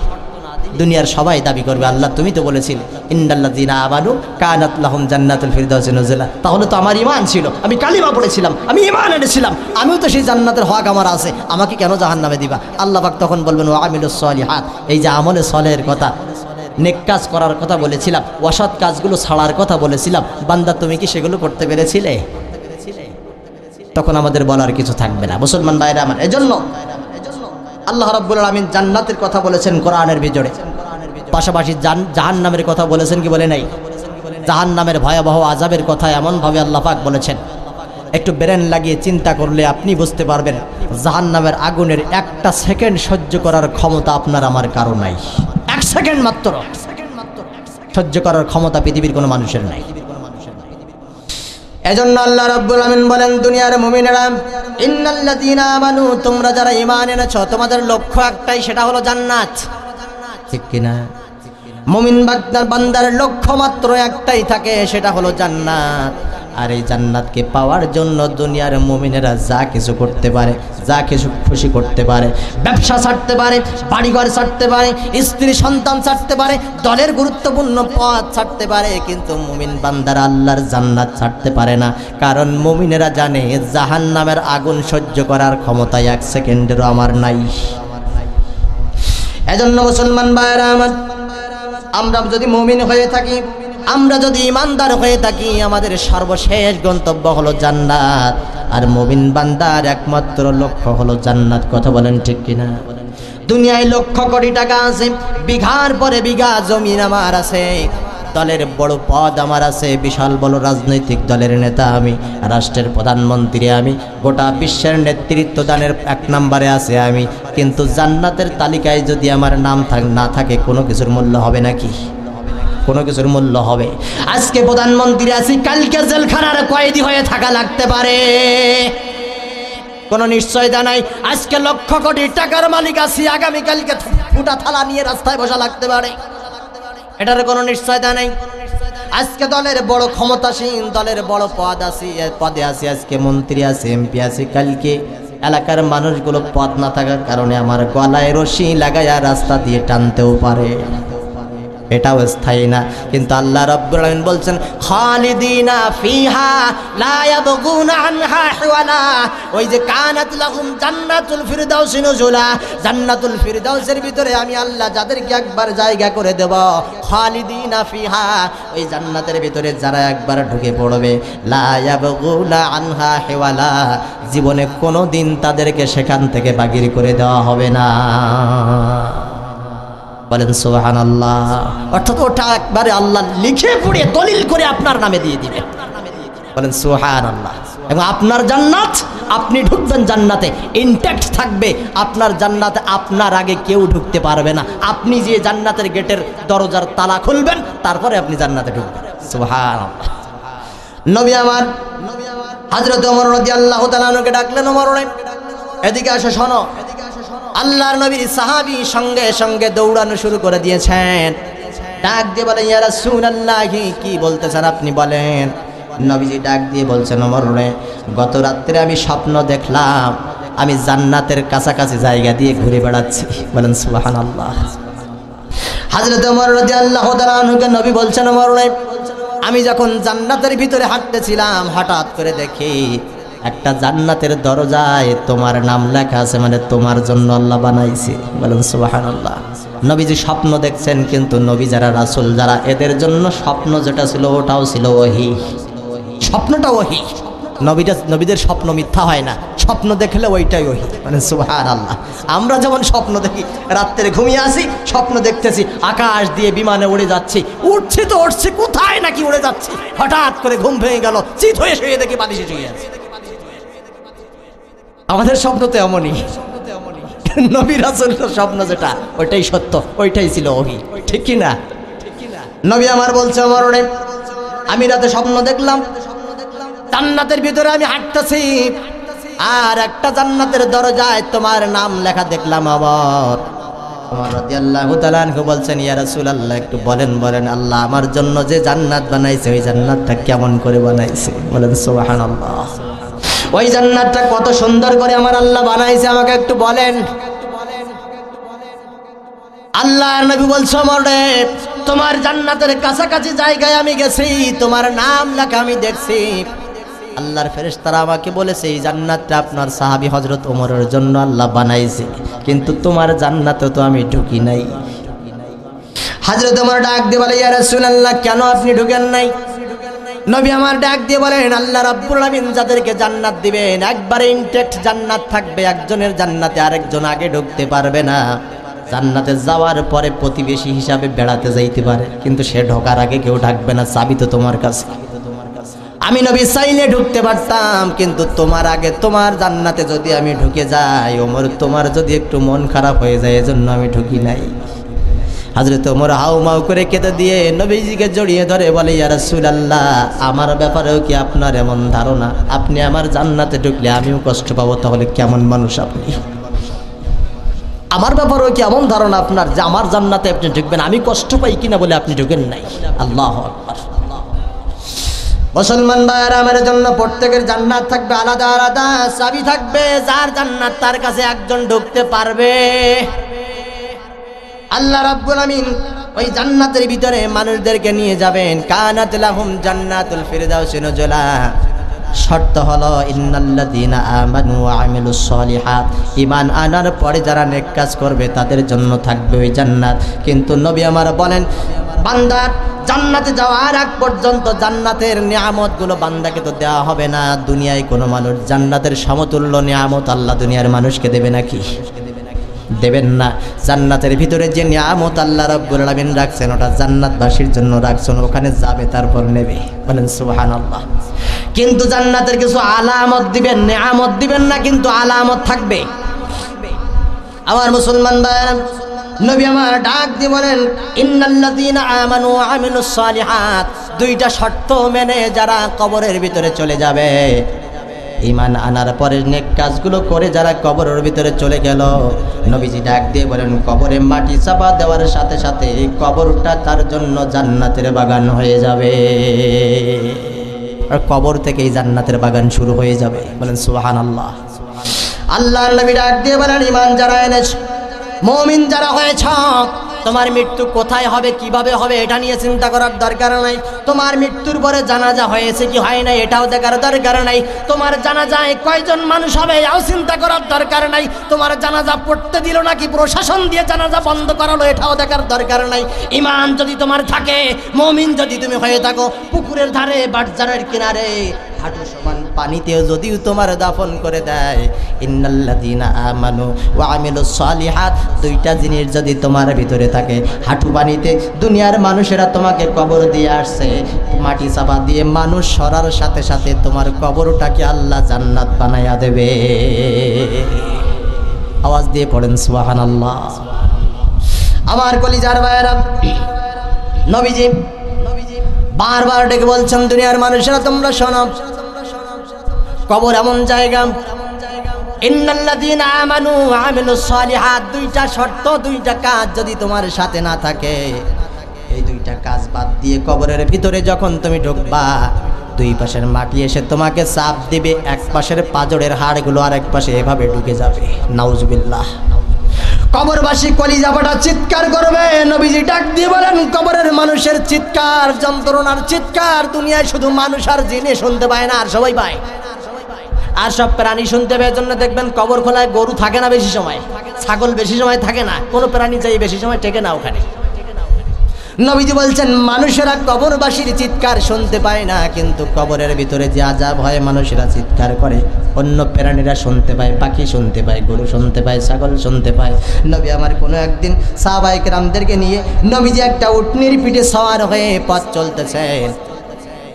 Speaker 1: দুনিয়ার সবাই দাবি করবে আল্লাহ তুমি তো বলেছিলে ইন্নাল্লাযীনা আমানু কানাত লাহুম জান্নাতুল ফিরদাউসি নুজুলা। তাহলে তো আমার ঈমান ছিল, আমি কালিমা পড়েছিলাম, আমি ঈমান এনেছিলাম, আমিও তো সেই জান্নাতের হক আমার আছে, আমাকে কেন জাহান্নামে দিবা? আল্লাহ পাক তখন বলবেন ওয়া আমিলুস সালিহাত। এই যে আমলে সালেহের কথা, নেক কাজ করার কথা বলেছিলাম, অসৎ কাজগুলো ছাড়ার কথা বলেছিলাম, বান্দা তুমি কি সেগুলো করতে পেরেছিলে? তখন আমাদের বলার কিছু থাকবে না। মুসলমান ভাইরা আমার, এজন্য আল্লাহ রাব্বুল আলামিন জান্নাতের কথা বলেছেন কোরআনের ভিতরে, পাশাপাশি জাহান্নামের কথা বলেছেন কি বলে নাই? জাহান্নামের ভয়াবহ আযাবের কথা এমনভাবে আল্লাহ পাক বলেছেন, একটু ব্রেন লাগিয়ে চিন্তা করলে আপনি বুঝতে পারবেন জাহান্নামের আগুনের একটা সেকেন্ড সহ্য করার ক্ষমতা আপনার আমার কারো নাই। এক সেকেন্ড মাত্র সহ্য করার ক্ষমতা পৃথিবীর কোনো মানুষের নাই। এজন্য আল্লাহ রাব্বুল আমিন বলেন, দুনিয়ার মুমিনেরা, ইন্নাল্লাযীনা আমানু, তোমরা যারা ঈমান এনেছো তোমাদের লক্ষ্য একটাই, সেটা হলো জান্নাত। ঠিক কিনা? মুমিন বান্দার লক্ষ্য মাত্র একটাই থাকে, সেটা হলো জান্নাত। আর এই জান্নাতকে পাওয়ার জন্য দুনিয়ার মুমিনেরা যা কিছু করতে পারে, যা কিছু খুশি করতে পারে, ব্যবসা ছাড়তে পারে, বাড়িঘর ছাড়তে পারে, স্ত্রী সন্তান ছাড়তে পারে, দলের গুরুত্বপূর্ণ পদ ছাড়তে পারে, কিন্তু মুমিন বান্দারা আল্লাহর জান্নাত ছাড়তে পারে না। কারণ মুমিনেরা জানে জাহান্নামের আগুন সহ্য করার ক্ষমতা এক সেকেন্ডেরও আমার নাই। এজন্য মুসলমান ভাইরা আমার, আমরা যদি মুমিন হয়ে থাকি, আমরা যদি ইমানদার হয়ে থাকি, আমাদের সর্বশেষ গন্তব্য হলো জান্নাত। আর মুমিন বান্দার একমাত্র লক্ষ্য হলো জান্নাত। কথা বলেন ঠিক কিনা? দুনিয়ায় লক্ষ কোটি টাকা আছে, বিঘার পরে বিঘা জমিন আমার আছে, দলের বড় পদ আমার আছে, বিশাল বড় রাজনৈতিক দলের নেতা আমি, রাষ্ট্রের প্রধানমন্ত্রী আমি, গোটা বিশ্বের নেতৃত্ব দানের 1 নম্বরে আছে আমি, কিন্তু জান্নাতের তালিকায় যদি আমার নাম না থাকে, কোনো কিছুর মূল্য হবে নাকি? কোনো কিছুর মূল্য হবে? আজকে প্রধানমন্ত্রী আছি, কালকে জেলখানার কয়েদি হয়ে থাকা লাগতে পারে, কোনো নিশ্চয়তা নাই। আজকে লক্ষ কোটি টাকার মালিক আছি, আগামীকালকে ফুটা থালা নিয়ে রাস্তায় বসা লাগতে পারে, এটার কোনো নিশ্চয়তা নেই। আজকে দলের বড় ক্ষমতাসীন, দলের বড় পদে আছি, আজকে মন্ত্রী আছে, এমপি আছে, কালকে এলাকার মানুষগুলো পদ না থাকার কারণে আমার গলায় রশি লাগাইয়া রাস্তা দিয়ে টানতেও পারে, এটাও স্থায়ী না। কিন্তু আল্লাহ রাব্বুল আলামিন বলছেন, খালিদিনা ফিহা লা ইয়াবগুনা আনহা হিওয়ালা। ওই যে কানাত লাহুম জান্নাতুল ফিরদাউসি নুজুলা, জান্নাতুল ফিরদাউসের ভিতরে আমি আল্লাহ যাদেরকে একবার জায়গা করে দেব, খালিদিনা ফিহা, ওই জান্নাতের ভিতরে যারা একবার ঢুকে পড়বে, লা ইয়াবগুনা আনহা হিওয়ালা, জীবনে কোনোদিন তাদেরকে সেখান থেকে বাগির করে দেওয়া হবে না। বলেন সুবহানাল্লাহ। অর্থাৎ ওটা একবারে আল্লাহ লিখে পড়ে দলিল করে আপনার নামে দিয়ে দিবে। বলেন সুবহানাল্লাহ। এবং আপনার জান্নাত, আপনি ঢুকবেন জান্নাতে, ইনট্যাক্ট থাকবে আপনার জান্নাতে, আপনার আগে কেউ ঢুকতে পারবে না। আপনি যে জান্নাতের গেটের দরজার তালা খুলবেন, তারপরে আপনি জান্নাতে ঢুকবেন। সুবহানাল্লাহ। নবী আমার হযরত ওমর রাদিয়াল্লাহু তাআলা আনহুকে ডাকলেন, ওমর এদিকে আসো, শোনো। আল্লাহর নবীর সাহাবী সঙ্গে সঙ্গে দৌড়ানো শুরু করে দিয়েছেন। ডাক দিয়ে বলেন, ইয়া রাসূলুল্লাহ, কি বলতেছেন আপনি বলেন। নবীজি ডাক দিয়ে বলছেন, ওমর রে, গত রাত্রে আমি স্বপ্ন দেখলাম আমি জান্নাতের কাছাকাছি জায়গা দিয়ে ঘুরে বেড়াচ্ছি। বলেন সুবহানাল্লাহ। হযরত ওমর রাদিয়াল্লাহু তাআলা আনহুকে নবী বলছেন, ওমর রে, আমি যখন জান্নাতের ভিতরে হাঁটতেছিলাম, হঠাৎ করে দেখি একটা জান্নাতের দরজায় তোমার নাম লেখা আছে, মানে তোমার জন্য আল্লাহ বানাইছে। বলেন সুবহানাল্লাহ। নবীজি স্বপ্ন দেখছেন, কিন্তু নবী যারা রাসূল যারা, এদের জন্য স্বপ্ন যেটা ছিল ওটাও ছিল ওহী, স্বপ্নটা ওহী। নবীদের স্বপ্ন মিথ্যা হয় না, স্বপ্ন দেখলে ওইটাই ওহী। মানে সুবহানাল্লাহ। আমরা যেমন স্বপ্ন দেখি, রাত্রে ঘুমিয়ে আসি, স্বপ্ন দেখতেছি আকাশ দিয়ে বিমানে উড়ে যাচ্ছি, উঠছি তো উঠছি, কোথায় নাকি উড়ে যাচ্ছি, হঠাৎ করে ঘুম ভেঙে গেল, চিত হয়ে শুয়ে দেখি বালিশে শুয়ে আছে। আমাদের স্বপ্ন তো এমনই। নবী রাসূলের স্বপ্ন যেটা, ওইটাই সত্য, ওইটাই ছিল ওহী। ঠিক কি না? নবী আমার বলছে, ওমর রে, আমি রাতে স্বপ্ন দেখলাম জান্নাতের ভিতরে আমি হাঁটতেছি, আর একটা জান্নাতের দরজায় তোমার নাম লেখা দেখলাম। আবার ওমর রাদিয়াল্লাহু তাআলা আনহু বলছেন, ইয়া রাসূলুল্লাহ, একটু বলেন আল্লাহ আমার জন্য যে জান্নাত বানাইছে, ওই জান্নাতটা কেমন করে বানাইছে? বলেন সুবহানাল্লাহ। ওই জান্নাতটা কত সুন্দর করে আমার আল্লাহ বানাইছে, আমাকে একটু বলেন। আল্লাহর নবী বলছে, ওমর রে, তোমার জান্নাতের কাছাকাছি জায়গায় আমি গেছি, তোমার নাম লেখা আমি দেখছি। আল্লাহর ফেরেশতারা আমাকে বলেছে এই জান্নাতটা আপনার সাহাবী হযরত ওমরের জন্য আল্লাহ বানাইছে, কিন্তু তোমার জান্নাতে তো আমি ঢুকি নাই। হযরত ওমর ডাক দিয়ে বলে, ইয়া রাসূলুল্লাহ, কেন আপনি ঢুকেন নাই? নবী আমার ডাক দিয়ে বলেন, আল্লাহ রাব্বুল আলামিন যাদেরকে জান্নাত দিবেন, একবারে ইনট্যাক্ট জান্নাত থাকবে, একজনের জান্নাতে আরেকজন আগে ঢুকতে পারবে না। জান্নাতে যাওয়ার পরে প্রতিবেশী হিসাবে বেড়াতে যাইতে পারে, কিন্তু সে ঢোকার আগে কেউ ডাকবে না, চাবি তো তোমার কাছে। আমি নবী চাইলে ঢুকতে পারতাম, কিন্তু তোমার আগে তোমার জান্নাতে যদি আমি ঢুকে যাই ওমর, তোমার যদি একটু মন খারাপ হয়ে যায়, এজন্য আমি ঢুকি নাই। হযরত ওমর হাউমাউ করে কেঁদে দিয়ে নবীজিকে জড়িয়ে ধরে বলে, ইয়া রাসূলুল্লাহ, আমার ব্যাপারেও কি আপনার এমন ধারণা? আপনি আমার জান্নাতে ঢুকলে আমিও কষ্ট পাবো, তাহলে কেমন মানুষ আপনি? আমার ব্যাপারেও কি এমন ধারণা আপনার যে আমার জান্নাতে আপনি ঢুকবেন, আমি কষ্ট পাই কিনা বলে আপনি ঢুকেন নাই? আল্লাহু আকবার। মুসলমান ভাইরা, আমার জন্য প্রত্যেকের জান্নাত থাকবে আলাদা আলাদা, চাবি থাকবে, যার জান্নাত তার কাছে একজন ঢুকতে পারবে। আল্লাহ রাব্বুল আমিন ওই জান্নাতের ভিতরে মানুষদেরকে নিয়ে যাবেন। কানাত লাহুম জান্নাতুল ফিরদাউসি নুজুলা। শর্ত হলো ইন্নাল্লাযীনা আমানু ওয়া আমিলুস সলিহাত, ঈমান আনার পরে যারা নেক কাজ করবে তাদের জন্য থাকবে ওই জান্নাত। কিন্তু নবী আমার বলেন, বান্দা জান্নাতে যাওয়ার আগ পর্যন্ত জান্নাতের নিয়ামতগুলো বান্দাকে তো দেওয়া হবে না। দুনিয়ায় কোনো মানুষ জান্নাতের সমতুল্য নিয়ামত আল্লাহ দুনিয়ার মানুষকে দেবে নাকি? দেবেন না। জান্নাতের ভিতরে যে নিয়ামত আল্লাহ রাব্বুল আলামিন রাখছেন, ওটা জান্নাতবাসীর জন্য রাখছেন, ওখানে যাবে তারপর নেবে। বলেন সুবহানাল্লাহ। কিন্তু জান্নাতের কিছু আলামত দিবেন, নিয়ামত দিবেন না, কিন্তু আলামত থাকবে। আমার মুসলমান ভাইরা, নবী আমার ডাক দিয়ে বলেন, ইন্নাল্লাযীনা আমানু ওয়া আমিলুস সলিহাত, দুইটা শর্ত মেনে যারা কবরের ভিতরে চলে যাবে, ঈমান আনার পরে নেক কাজগুলো করে যারা কবরের ভিতরে চলে গেল, নবীজি ডাক দিয়ে বলেন, কবরে মাটি চাপা দেওয়ার সাথে সাথে কবরটা তার জন্য জান্নাতের বাগান হয়ে যাবে। আর কবর থেকেই জান্নাতের বাগান শুরু হয়ে যাবে। বলেন সুবহানাল্লাহ। আল্লাহর নবী ডাক দিয়ে বলেন, ঈমান যারা এনেছ, মুমিন যারা হয়েছ, তোমার মৃত্যু কোথায় হবে, কিভাবে হবে, এটা নিয়ে চিন্তা করার দরকার নাই। তোমার মৃত্যুর পরে জানাজা হয়েছে কি হয় না এটাও দেখার দরকার নাই। তোমার জানাজায় কয়জন মানুষ হবে এটাও চিন্তা করার দরকার নাই। তোমার জানাজা পড়তে দিল নাকি প্রশাসন দিয়ে জানাজা বন্ধ করালো এটাও দেখার দরকার নাই। ঈমান যদি তোমার থাকে, মুমিন যদি তুমি হয়ে থাকো, পুকুরের ধারে বাটজারের কিনারে হাঁটু সমান পানিতেও যদি তোমার দাফন করে দেয়, ইন্নাল্লাযীনা আমানু ওয়া আমিলুস সলিহাত, দুইটা জিনিস যদি তোমার ভিতরে থাকে, হাঁটু পানিতে দুনিয়ার মানুষেরা তোমাকে কবর দিয়ে আসছে, মাটি চাপা দিয়ে মানুষ সরার সাথে সাথে তোমার কবরটাকে আল্লাহ জান্নাত বানায়া দেবে। আওয়াজ দিয়ে পড়েন সুবহানাল্লাহ। আমার কলিজার ভাইয়েরা, নবীজি বারবার ডেকে বলছেন, দুনিয়ার মানুষেরা তোমরা শোনো, কবর এমন জায়গা, ইন্নাল্লাযীনা আমানু ওয়া আমিলুস সলিহাত, দুইটা শর্ত, দুইটা কাজ যদি তোমার সাথে না থাকে, এই দুইটা কাজ বাদ দিয়ে কবরের ভিতরে যখন তুমি ঢুকবা, দুই পাশের মাটি এসে তোমাকে চাপ দিবে, এক পাশের পাজরের হাড়গুলো আরেক পাশে এভাবে ঢুকে যাবে। নাউজুবিল্লাহ। কবরবাসী কলিজা ফাটা চিৎকার করবে। নবীজি ডাক দিয়ে বলেন, কবরের মানুষের চিৎকার, যন্ত্রণার চিৎকার দুনিয়ায় শুধু মানুষ আর জিনে শুনতে পায় না, আর সবাই পায়, আর সব প্রাণী শুনতে পায়। জন্য দেখবেন কবর খোলায় গরু থাকে না বেশি সময়, ছাগল বেশি সময় থাকে না, কোনো প্রাণী চাই বেশি সময় টেকে না ওখানে। নবীজি বলছেন, মানুষেরা কবরবাসীর চিৎকার শুনতে পায় না, কিন্তু কবরের ভিতরে যে আযাব হয় মানুষেরা চিৎকার করে, অন্য প্রাণীরা শুনতে পায়, পাখি শুনতে পায়, গরু শুনতে পায়, ছাগল শুনতে পায়। নবী আমার কোনো একদিন সাহাবায়ে কেরামদেরকে নিয়ে নবীজি একটা উটনির পিঠে সওয়ার হয়ে পথ চলতেছেন,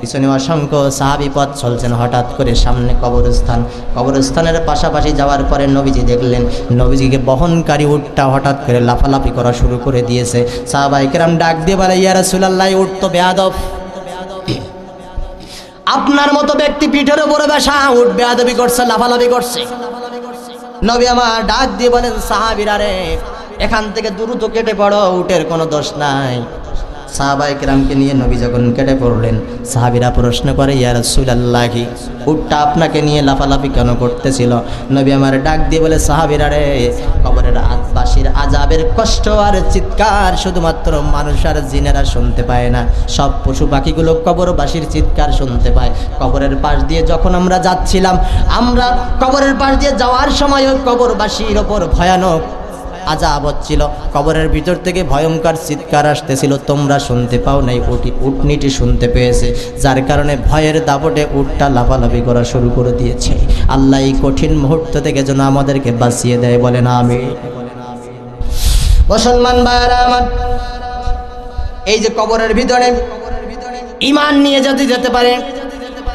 Speaker 1: পিছনে অসংখ্য সাহাবী পথ চলছেন। হঠাৎ করে সামনে কবরস্থান, কবরস্থানের পাশাপাশি যাওয়ার পরে নবীজি দেখলেন, নবীজিকে বহনকারী উটটা হঠাৎ করে লাফালাফি করা শুরু করে দিয়েছে। সাহাবায়ে কেরাম ডাক দিয়ে বলে, ইয়া রাসূলুল্লাহ, উট তো বেয়াদব, আপনার মতো ব্যক্তি পিঠের উপরে বসা উট বেয়াদবি করছে, লাফালাফি করছে। নবী আমার ডাক দিয়ে বলেন, সাহাবীরা রে, এখান থেকে দ্রুত কেটে পড়ো, উটের কোনো দোষ নাই। সাহাবায়ে কেরামকে নিয়ে নবী যখন কেটে পড়লেন, সাহাবীরা প্রশ্ন করে, ইয়া রাসূলুল্লাহ, উটটা আপনাকে নিয়ে লাফালাফি কেন করতেছিল? নবী আমার ডাক দিয়ে বলে, সাহাবীরা রে, কবরের বাসীর আযাবের কষ্ট আর চিৎকার শুধুমাত্র মানুষ আর জিনেরা শুনতে পায় না, সব পশু পাখিগুলো কবরবাসীর চিৎকার শুনতে পায়। কবরের পাশ দিয়ে যখন আমরা যাচ্ছিলাম, আমরা কবরের পাশ দিয়ে যাওয়ার সময়ও কবরবাসীর ওপর ভয়ানক আযাব হচ্ছিল, কবরের ভিতর থেকে ভয়ঙ্কর চিৎকার আসতেছিল, তোমরা শুনতে পাও নাই, উটনিটি শুনতে পেয়েছে, যার কারণে ভয়ের দাপটে উটটা লাফালাফি করা শুরু করে দিয়েছে। আল্লাহ এই কঠিন মুহূর্ত থেকে যেন আমাদেরকে বাঁচিয়ে দেয়, বলেন আমিন। মুসলমান ভাইরা আমার, এই যে কবরের ভিতরে ঈমান নিয়ে যদি যেতে পারে,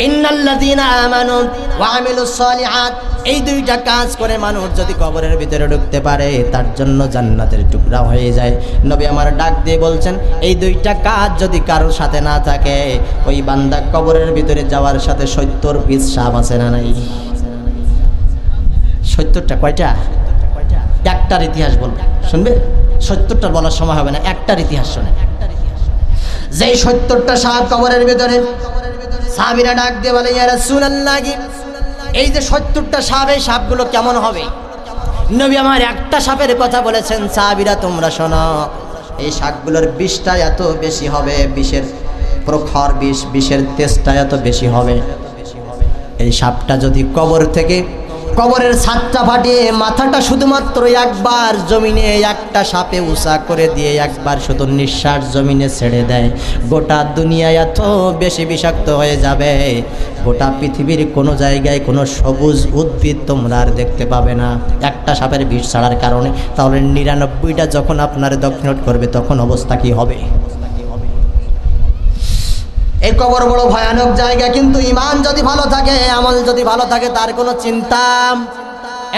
Speaker 1: ইন্নাল্লাযীনা আমানু ওয়া আমিলুস সালিহাত, এই দুইটা কাজ করে মানুষ যদি কবরের ভিতরে ঢুকতে পারে তার জন্য জান্নাতের টুকরা হয়ে যায়। নবী আমার ডাক দিয়ে বলছেন, এই দুইটা কাজ যদি কারোর সাথে না থাকে ওই বান্দা কবরের ভিতরে যাওয়ার সাথে 70 পিস সাপ আছে না নাই? 70টা কয়টা? একটার ইতিহাস বলবে, শুনবে? 70টা বলার সময় হবে না, একটার ইতিহাস শোনে। যেই 70টা সাপ কবরের ভিতরে, সাহাবীরা ডাক দিয়ে বলে, ইয়া রাসূলুল্লাহ, এই যে 70টা সাপ, এই সাপগুলো কেমন হবে? নবী আমার একটা সাপের কথা বলেছেন, সাহাবীরা তোমরা শোনো, এই সাপগুলোর বিষটা এত বেশি হবে, বিষের প্রখর বিষ, বিষের তেজটা এত বেশি হবে। এই সাপটা যদি কবর থেকে, কবরের ছাদটা ফাটিয়ে মাথাটা শুধুমাত্র একবার জমিনে একটা সাপে উঁচা করে দিয়ে একবার শুধু নিঃশ্বাস জমিনে ছেড়ে দেয়, গোটা দুনিয়া এত বেশি বিষাক্ত হয়ে যাবে, গোটা পৃথিবীর কোনো জায়গায় কোনো সবুজ উদ্ভিদ তোমরা আর দেখতে পাবে না একটা সাপের বিষ ছাড়ার কারণে। তাহলে 99টা যখন আপনার দক্ষিণট করবে তখন অবস্থা কি হবে? এই কবর বড় ভয়ানক জায়গা, কিন্তু ঈমান যদি ভালো থাকে, আমল যদি ভালো থাকে, তার কোনো চিন্তা।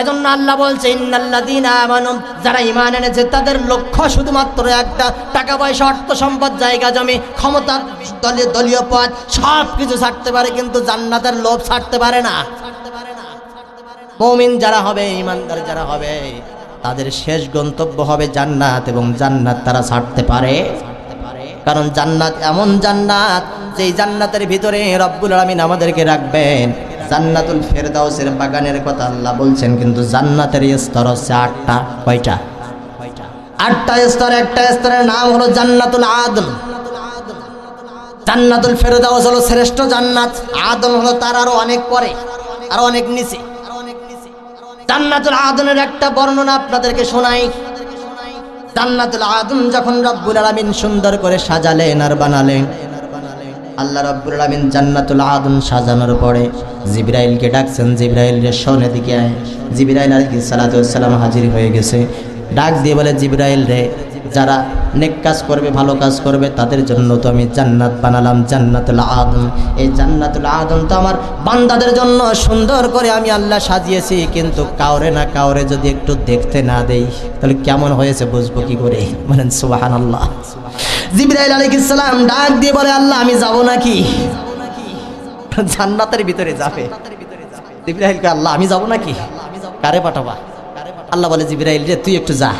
Speaker 1: এজন্য আল্লাহ বলছে, ইন্নাল্লাযীনা আমানু, যারা ঈমান এনেছে তাদের লক্ষ্য শুধুমাত্র একটা, টাকা পয়সা অর্থ সম্পদ জায়গা জমি ক্ষমতা দলীয় পদ সব কিছু ছাড়তে পারে কিন্তু জান্নাতের লোভ ছাড়তে পারে না। মুমিন যারা হবে, ঈমানদার যারা হবে, তাদের শেষ গন্তব্য হবে জান্নাত, এবং জান্নাত তারা ছাড়তে পারে। কারণ জান্নাত এমন জান্নাত, যেই জান্নাতের ভিতরে রব্বুল আলামিন আমাদেরকে রাখবেন। জান্নাতুল ফেরদাউসের বাগানের কথা আল্লাহ বলছেন, কিন্তু জান্নাতের স্তর হচ্ছে 8টা। কয়টা? 8টা স্তর। একটা স্তরের নাম হলো জান্নাতুল আদন। জান্নাতুল ফেরদাউস হলো শ্রেষ্ঠ জান্নাত, আদন হলো তার আরো অনেক পরে, আরো অনেক নিচে। জান্নাতুল আদনের একটা বর্ণনা আপনাদেরকে শোনাই। জান্নাতুল আদন যখন রব্বুল আলামিন সুন্দর করে সাজালেন আর বানালেন, আল্লাহ রব্বুল আলামিন জান্নাতুল আদন সাজানোর পরে জিবরাইলকে ডাকছেন, জিবরাইল রে শোন এদিকে আয়। জিবরাইল আলাইহিস সালাতু ওয়াস সালাম হাজির হয়ে গেছে। ডাক দিয়ে বলে, জিবরাইল রে, যারা নেক কাজ করবে, ভালো কাজ করবে, তাদের জন্য তো আমি জান্নাত বানালাম, জান্নাতুল আদন। এই জান্নাতুল আদন তো আমার বান্দাদের জন্য সুন্দর করে আমি আল্লাহ সাজিয়েছি, কিন্তু কাউরে না কাউরে যদি একটু দেখতে না দেই তাহলে কেমন হয়েছে বুঝবো কি করে? বলেন সুবহানাল্লাহ। জিবরাইল আলাইহিস সালাম ডাক দিয়ে বলে, আল্লাহ আমি যাব নাকি? জান্নাতের ভিতরে যাবে। জিবরাইলকে, আল্লাহ আমি যাব নাকি? কারে পাঠাবা? আল্লাহ বলে, জিবরাইল রে, তুই একটু যা,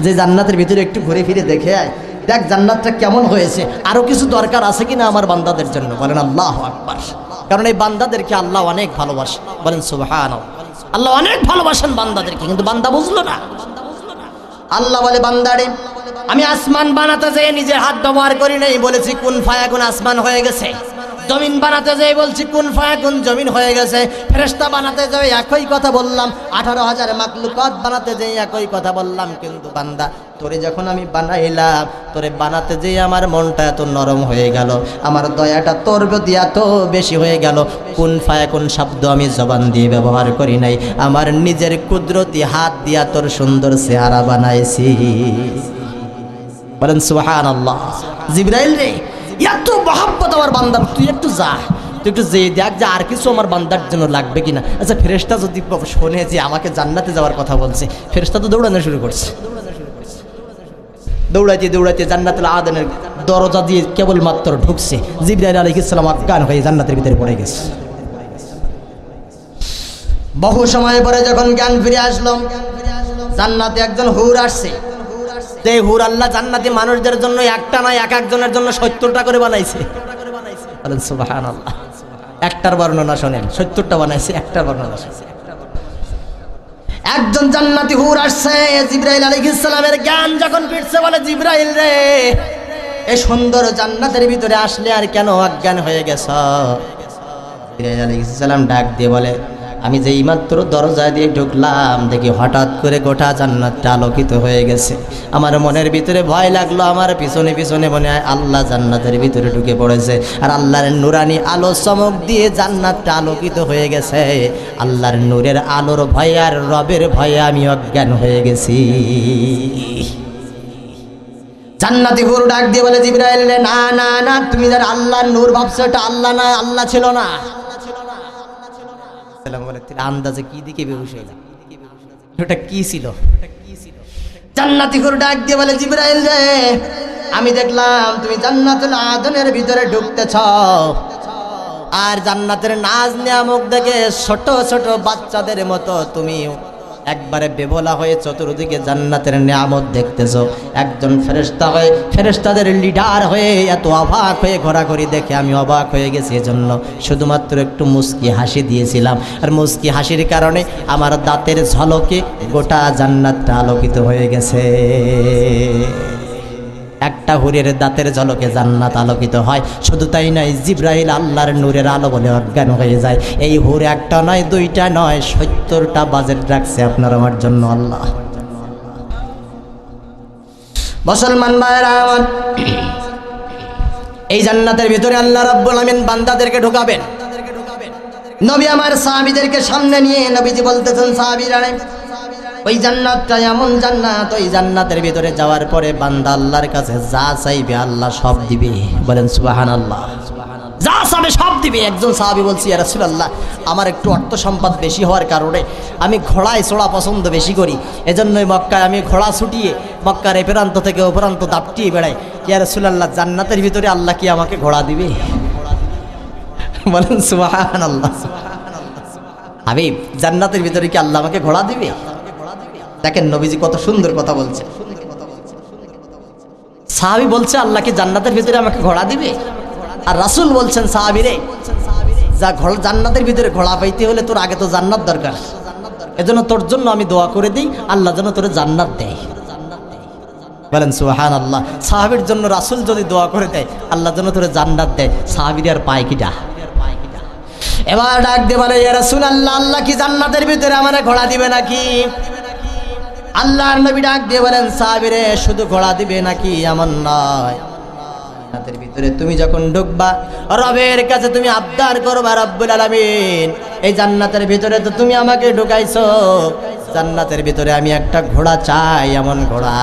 Speaker 1: যে জান্নাতের ভিতরে একটু ঘুরে ফিরে দেখে আয়, দেখ জান্নাতটা কেমন হয়েছে, আরো কিছু দরকার আছে কিনা আমার বান্দাদের জন্য। বলেন আল্লাহু আকবার। কারণ এই বান্দাদেরকে আল্লাহ অনেক ভালোবাসে। বলেন সুবহানাল্লাহ। আল্লাহ অনেক ভালোবাসেন বান্দাদেরকে, কিন্তু বান্দা বুঝলো না। আল্লাহ বলে, বান্দারে, আমি আসমান বানাতে যেয়ে নিজের হাত ব্যবহার করি নাই, বলেছি কুন ফায়াকুন, আসমান হয়ে গেছে। জমিন বানাতে যেয়ে বলছি কুন ফায়াকুন, জমিন হয়ে গেছে। ফেরেশতা বানাতে যেয়ে একই কথা বললাম, 18,000 মাখলুকাত বানাতে যেয়ে একই কথা বললাম। কিন্তু বান্দা, তোরে যখন আমি বানাইলাম, তোরে বানাতে যেয়ে আমার মনটা এত নরম হয়ে গেল, আমার দয়াটা তোর প্রতি এত বেশি হয়ে গেল, কুন ফায়াকুন শব্দ আমি জবান দিয়ে ব্যবহার করি নাই, আমার নিজের কুদরতি হাত দিয়া তোর সুন্দর চেহারা বানাইছি। বলেন সুবহানাল্লাহ। জিবরাইল রে, এত মহব্বত আমার বান্দার, তুই একটু যা, তুই একটু যেয়ে দেখ যে আর কিছু আমার বান্দার জন্য লাগবে কিনা। আচ্ছা, ফেরেশতা যদি শোনে যে আমাকে জান্নাতে যাওয়ার কথা বলছে, ফেরেশতা তো দৌড়ানো শুরু করছে। দৌড়াইতে দৌড়াইতে জান্নাতুল আদনের দরজা দিয়ে কেবলমাত্র ঢুকছে, জিবরাইল আলাইহিস সালাম অজ্ঞান হয়ে জান্নাতের ভিতরে পড়ে গেছে। বহু সময় পরে যখন জ্ঞান ফিরে আসলো, জান্নাতে একজন হুর আসছে। যে হুর আল্লাহ জান্নাতি মানুষদের জন্য একটা নয়, এক একজনের জন্য 70টা করে বানাইছে। বলেন সুবহানাল্লাহ। একটার বর্ণনা শোনেন, 70টা বানাইছে, একটার বর্ণনা শোনেন। একজন জান্নাতি হুর আসছে, জিবরাইল আলাইহিস সালামের জ্ঞান যখন ফিরছে, বলে, জিবরাইল রে, এই সুন্দর জান্নাতের ভিতরে আসলে আর কেন অজ্ঞান হয়ে গেছ? জিবরাইল আলাইহিস সালাম ডাক দিয়ে বলে, আমি যে এইমাত্র দরজা দিয়ে ঢুকলাম, দেখি হঠাৎ করে গোটা জান্নাতটা আলোকিত হয়ে গেছে। আমার মনের ভিতরে ভয় লাগলো, আমার পিছনে পিছনে মনে হয় আল্লাহ জান্নাতের ভিতরে ঢুকে পড়েছে, আর আল্লাহর নুরানি আলো চমক দিয়ে জান্নাতটা আলোকিত হয়ে গেছে। আল্লাহর নূরের আলোর ভয়ে আর রবের ভয়ে আমি অজ্ঞান হয়ে গেছি। জান্নাতি হুর ডাক দিয়ে বলে জিবরাইল রে, না না না, তুমি যার আল্লাহর নূর ভাবছো এটা আল্লাহ না, আল্লাহ ছিল না। বলে আন্দাজে কি দিকে বেহুশ হইল, ওটা কি ছিল? জান্নাতি হুর ডাক দিয়ে বলে জিবরাইল রে, আমি দেখলাম তুমি জান্নাতুল আদনের ভিতরে ঢুকতেছ, আর জান্নাতের নাজ নিয়ামক দেখে ছোট ছোট বাচ্চাদের মতো তুমি একবারে বেবলা হয়ে চতুর্দিকে জান্নাতের নিয়ামত দেখতেছো। একজন ফেরেশতা হয়ে, ফেরেশতাদের লিডার হয়ে এত অবাক হয়ে ঘোরাঘুরি দেখে আমি অবাক হয়ে গেছি। এজন্য শুধুমাত্র একটু মুস্কি হাসি দিয়েছিলাম, আর মুস্কি হাসির কারণে আমার দাঁতের ঝলকে গোটা জান্নাতটা আলোকিত হয়ে গেছে। একটা হুরের দাঁতের ঝলকে জান্নাত আলোকিত হয়। শুধু তাই নয়, জিবরাইল আল্লাহর নূরের আলো বলে অজ্ঞান হয়ে যায়। এই হুর একটা নয়, দুইটা নয়, 70টা বাজেট রাখছে আপনার আমার জন্য আল্লাহ। মুসলমান ভাইরা আমার, এই জান্নাতের ভিতরে আল্লাহ রাব্বুল আমিন বান্দাদেরকে ঢোকাবেন। নবী আমার সাহাবীদেরকে সামনে নিয়ে নবীজি বলতেছেন, সাহাবীরা ওই জান্নাতটা এমন জান্নাত, ওই জান্নাতের ভিতরে যাওয়ার পরে বান্দা আল্লাহর কাছে যা চাইবে আল্লাহ সব দিবে। বলেন সুবহানাল্লাহ। যা চাবে সব দিবে। একজন সাহাবী বলছি, ইয়া রাসূলুল্লাহ, আমার একটু অর্থ সম্পদ বেশি হওয়ার কারণে আমি ঘোড়ায় চড়া পছন্দ বেশি করি, এজন্যই মক্কায় আমি ঘোড়া ছুটিয়ে মক্কার এ প্রান্ত থেকে ও প্রান্ত দাপটিয়ে বেড়াই। ইয়া রাসূলুল্লাহ, জান্নাতের ভিতরে আল্লাহ কি আমাকে ঘোড়া দিবে? বলেন সুবহানাল্লাহ। হাবিব, জান্নাতের ভিতরে কি আল্লাহ আমাকে ঘোড়া দিবে? দেখেন নবীজি কত সুন্দর কথা বলছে। সাহাবী বলছে, আল্লাহ কি জান্নাতের ভিতরে আমাকে ঘোড়া দিবে? আর রাসূল বলছেন, সাহাবী রে, যা জান্নাতের ভিতরে ঘোড়া পাইতে হলে তোর আগে তো জান্নাত দরকার, এজন্য তোর জন্য আমি দোয়া করে দিই আল্লাহ যেন তোরে জান্নাত দেয়। বলেন সুবহানাল্লাহ। সাহাবীর জন্য রাসূল যদি দোয়া করে দেয় আল্লাহ যেন তোরে জান্নাত দেয়, সাহাবীর আর পায় কিটা? এবার ডাক দিয়ে বলে, ইয়া রাসূলুল্লাহ, আল্লাহ কি জান্নাতের ভিতরে আমারে ঘোড়া দিবে নাকি? আল্লাহর নবী ডাক দিয়ে বলেন, সাহাবীরে, শুধু ঘোড়া দিবে নাকি এমন নয়, জান্নাতের ভিতরে তুমি যখন ঢুকবা রবের কাছে তুমি আবদার করবা, রব্বুল আলামিন এই জান্নাতের ভিতরে তো তুমি আমাকে ঢুকাইছো, জান্নাতের ভিতরে আমি একটা ঘোড়া চাই, এমন ঘোড়া,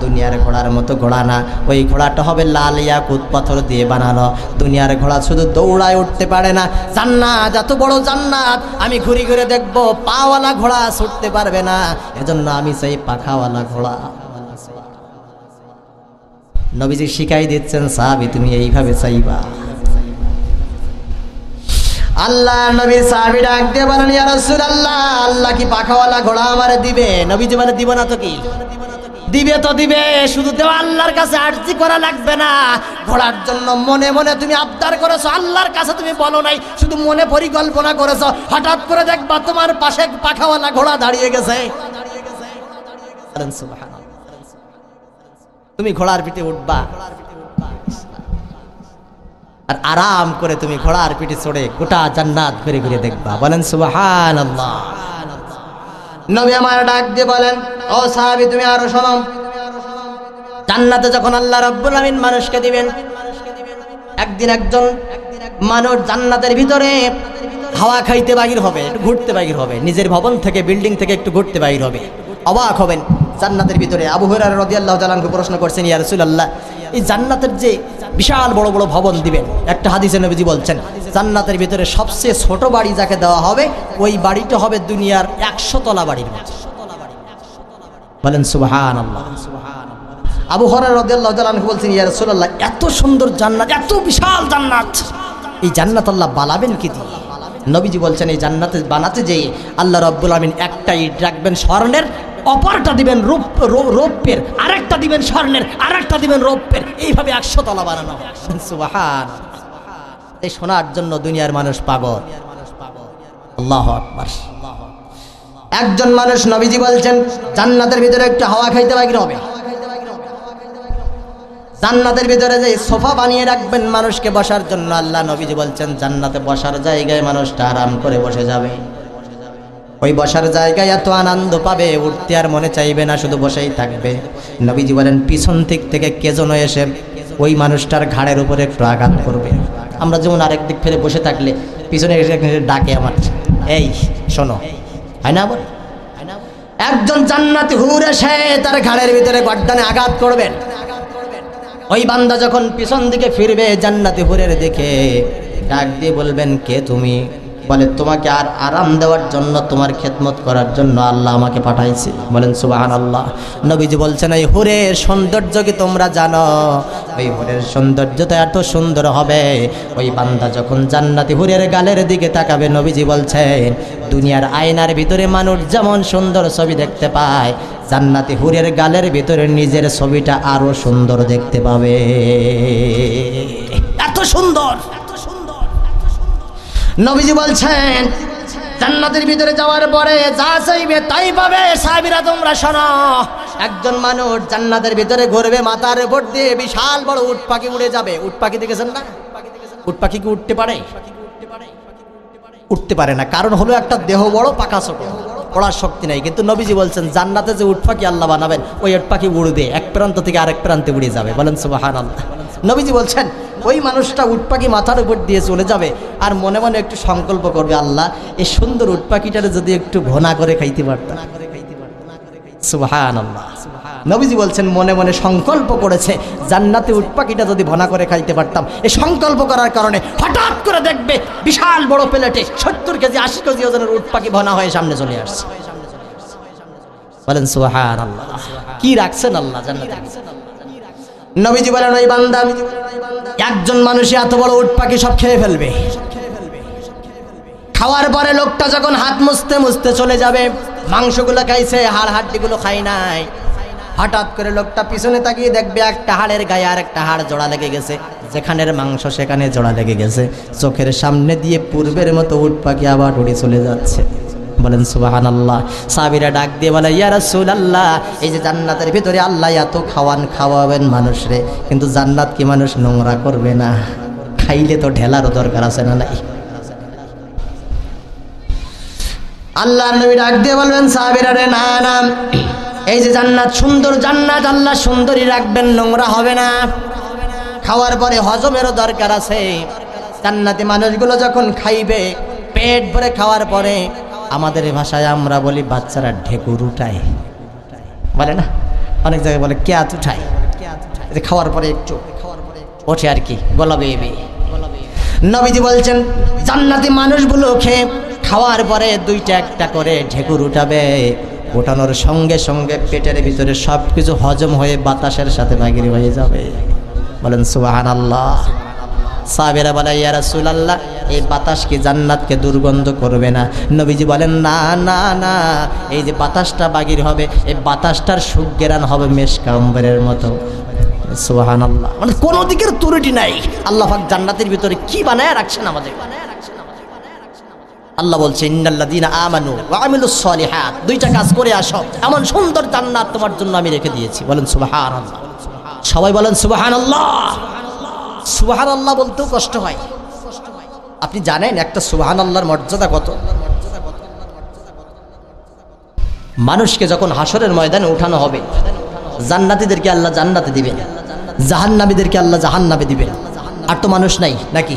Speaker 1: দুনিয়ার ঘোড়ার মতো ঘোড়া না, ওই ঘোড়াটা হবে লাল ইয়াকুত পাথর দিয়ে বানানো। দুনিয়ার ঘোড়া শুধু দৌড়ায় উঠতে পারে না, জান্নাত এত বড় জান্নাত, আমি ঘুরে ঘুরে দেখবো পাওয়ালা ঘোড়া ছুটতে পারবে না, এজন্য আমি চাই পাখাওয়ালা ঘোড়া। নবীজি শিখাই দিচ্ছেন, সাহাবী তুমি এইভাবে চাইবা। আল্লাহ নবী সাহাবী ডাক দিয়ে বলেন, ইয়া রাসূলুল্লাহ, আল্লাহ কি পাখাওয়ালা ঘোড়া আমারে দিবে? নবীজি বলে, দিব না তো কি? দিবে তো দিবে, শুধু দেওয়া আল্লাহর কাছে আরজি করা লাগবে না। ঘোড়ার জন্য মনে মনে তুমি আবদার করেছো, আল্লাহর কাছে তুমি বলো নাই, শুধু মনে পরিকল্পনা করেছো, হঠাৎ করে দেখবা তোমার পাশে পাখাওয়ালা ঘোড়া দাঁড়িয়ে গেছে। তুমি ঘোড়ার পিঠে উঠবা আর আরাম করে তুমি ঘোড়ার পিঠে চড়ে গোটা জান্নাত ঘুরে ঘুরে দেখবা। বলেন সুবহানাল্লাহ। নবী আমার ডাক দিয়ে বলেন, ও সাহাবী তুমি আরো শোনো, জান্নাতে যখন আল্লাহ রাব্বুল আমিন মানুষকে দিবেন, একদিন একজন মানুষ জান্নাতের ভিতরে হাওয়া খাইতে বাহির হবে, একটু ঘুরতে বাহির হবে, নিজের ভবন থেকে বিল্ডিং থেকে একটু ঘুরতে বাহির হবে। অবাক হবেন, জান্নাতের ভিতরে আবু হুরায়রা রাদিয়াল্লাহু তাআলা আনহু প্রশ্ন করছেন, ইয়া রাসূলুল্লাহ, এই জান্নাতের যে বিশাল বড় বড় ভবন দিবেন, একটা হাদিসে নবীজি বলছেন জান্নাতের ভিতরে সবচেয়ে ছোট বাড়ি যাকে দেওয়া হবে ওই বাড়িটা হবে দুনিয়ার 100 তলা বাড়ির মতো। বলেন সুবহানাল্লাহ। আবু হুরায়রা রাদিয়াল্লাহু তাআলা আনহু বলছেন, ইয়া রাসূলুল্লাহ, এত সুন্দর জান্নাত, এত বিশাল জান্নাত, এই জান্নাত আল্লাহ বানাবেন কি দিয়ে? নবীজি বলছেন, এই জান্নাতে বানাতে যেয়ে আল্লাহ রাব্বুল আমিন একটা ইট রাখবেন স্বর্ণের, অপরটা দিবেন রৌপ্যের, আরেকটা দিবেন স্বর্ণের, আরেকটা দিবেন রৌপ্যের, এইভাবে 100 তলা বানানো। সুবহানাল্লাহ। এই শোনার জন্য দুনিয়ার মানুষ পাগল। আল্লাহু আকবার। একজন মানুষ, নবীজি বলছেন, জান্নাতের ভিতরে একটা হাওয়া খাইতে বাহির হবে, জান্নাতের ভিতরে যে সোফা বানিয়ে রাখবেন মানুষকে বসার জন্য, আল্লাহ নবীজি বলছেন জান্নাতে বসার জায়গায় মানুষটা আরাম করে বসে যাবে, ওই বসার জায়গায় এত আনন্দ পাবে, উঠতে আর মনে চাইবে না, শুধু বসেই থাকবে। নবীজি বলেন, পিছন দিক থেকে কে যেন এসে ওই মানুষটার ঘাড়ের উপরে একটু আঘাত করবে। আমরা যেমন আরেক দিক ফেলে বসে থাকলে পিছনে এসে ডাকে, আমার এই শোনো, হয় না? বল, একজন জান্নাতি হুর এসে তার ঘাড়ের ভিতরে গর্দানে আঘাত করবেন। ওই বান্দা যখন পিছন দিকে ফিরবে জান্নাতি হুরের দিকে, ডাক দিয়ে বলবেন, কে তুমি? বলে, তোমাকে আর আরাম দেওয়ার জন্য, তোমার খেদমত করার জন্য আল্লাহ আমাকে পাঠাইছে। বলেন সুবহানাল্লাহ। নবীজি বলছেন, এই হুরের সৌন্দর্য কি তোমরা জানো? ওই হুরের সৌন্দর্য তো এত সুন্দর হবে, ওই বান্দা যখন জান্নাতি হুরের গালের দিকে তাকাবে, নবীজি বলছেন, দুনিয়ার আয়নার ভিতরে মানুষ যেমন সুন্দর ছবি দেখতে পায়, জান্নাতি হুরের গালের ভিতরে নিজের ছবিটা আরো সুন্দর দেখতে পাবে। এত সুন্দর। নবীজি বলছেন, জান্নাতের ভিতরে যাওয়ার পরে যা চাইবে তাই পাবে। সাহাবীরা তোমরা শোনো, একজন মানুষ জান্নাতের ভিতরে ঘুরবে, মাথার উপর দিয়ে বিশাল বড় উট পাখি উড়ে যাবে। উট পাখি দেখেছেন না? উট পাখি কি উঠতে পারে? উঠতে পারে না। কারণ হলো একটা দেহ বড়, পাখা ছোট, ওড়ার শক্তি নাই। কিন্তু নবীজি বলছেন, জান্নাতে যে উট পাখি আল্লাহ বানাবেন, ওই উট পাখি উড়বে, এক প্রান্ত থেকে আরেক প্রান্তে উড়ে যাবে। বলেন সুবহানাল্লাহ। নবীজি বলছেন, ওই মানুষটা উট পাখি মাথার উপর দিয়ে চলে যাবে আর মনে মনে একটু সংকল্প করবে, আল্লাহ এই সুন্দর উট পাখিটারে যদি একটু ভোনা করে খাইতে পারতাম। সুবহানাল্লাহ। নবীজি বলছেন, মনে মনে সংকল্প করেছে, জান্নাতে উট পাখিটা যদি ভোনা করে খাইতে পারতাম। এই সংকল্প করার কারণে হঠাৎ করে দেখবে বিশাল বড় প্লেটে 70 কেজি 80 কেজি ওজনের উট পাখি ভোনা হয়ে সামনে চলে আসছে। বলেন সুবহানাল্লাহ। কি রাখছেন আল্লাহ জান্নাতে? নবীজি বলেন, ওই বান্দা, একজন মানুষই এত বড় উট পাখি সব খেয়ে ফেলবে। খাওয়ার পরে লোকটা যখন হাত মুছতে মুছতে চলে যাবে, মাংসগুলো খাইছে, হাড় হাড্ডিগুলো খাই নাই। হঠাৎ করে লোকটা পিছনে তাকিয়ে দেখবে একটা হাড়ের গায়ে আর একটা হাড় জোড়া লেগে গেছে, যেখানের মাংস সেখানে জোড়া লেগে গেছে। চোখের সামনে দিয়ে পূর্বের মতো উট পাখি আবার উড়ে চলে যাচ্ছে। বলেন সুবহানাল্লাহ। সাহাবীরা ডাক দিয়ে বলে, ইয়া রাসূলুল্লাহ, এই যে জান্নাতের ভিতরে আল্লাহ এত খাওয়াবেন মানুষরে, কিন্তু জান্নাত কি মানুষ নোংরা করবে না? খাইলে তো ঢেলারও দরকার আছে না নাই? আল্লাহর নবী ডাক দিয়ে বলবেন, সাহাবীরা রে, না না, এই যে জান্নাত, সুন্দর জান্নাত, আল্লাহ সুন্দরই রাখবেন, নোংরা হবে না। খাওয়ার পরে হজমেরও দরকার আছে। জান্নাতি মানুষগুলো যখন খাইবে, পেট ভরে খাওয়ার পরে, আমাদের ভাষায় আমরা বলি বাচ্চারা ঢেকুর উঠায়, বলে না? অনেক জায়গায় বলে ক্যাত উঠায়। খাওয়ার পরে একটু ওঠে আর কি, গলা বেয়ে বেয়ে। নবীজি বলছেন, জান্নাতি মানুষগুলো খেয়ে খাওয়ার পরে দুইটা একটা করে ঢেকুর উঠাবে। ওঠানোর সঙ্গে সঙ্গে পেটের ভিতরে সব কিছু হজম হয়ে বাতাসের সাথে বাগির হয়ে যাবে। বলেন সুবহানাল্লাহ। সাহাবীরা বলে, ইয়া রাসূলুল্লাহ, এই বাতাস কি জান্নাতকে দুর্গন্ধ করবে না? নবীজি বলেন, না না না, এই যে বাতাসটা বাগির হবে, এই বাতাসটার সুঘ্রাণ হবে মেশক আম্বরের মতো। সুবহানাল্লাহ। মানে কোনো দিকের ত্রুটি নাই। আল্লাহ পাক জান্নাতের ভিতরে কি বানায় রাখছেন আমাদের। আল্লাহ বলছে, ইন্নাল্লাযীনা আমানু ওয়া আমিলুস সলিহাত, দুইটা কাজ করে আসো, এমন সুন্দর জান্নাত তোমার জন্য আমি রেখে দিয়েছি। বলেন সুবহানাল্লাহ। সবাই বলেন সুবহানাল্লাহ। সুবহানাল্লাহ বলতেও কষ্ট হয়। আপনি জানেন একটা সুবহানাল্লাহর মর্যাদা কত? মানুষকে যখন হাসরের ময়দানে উঠানো হবে, জান্নাতীদেরকে আল্লাহ জান্নাতে দিবেন, জাহান্নামীদেরকে আল্লাহ জাহান্নামে দিবেন। আর তো মানুষ নাই নাকি?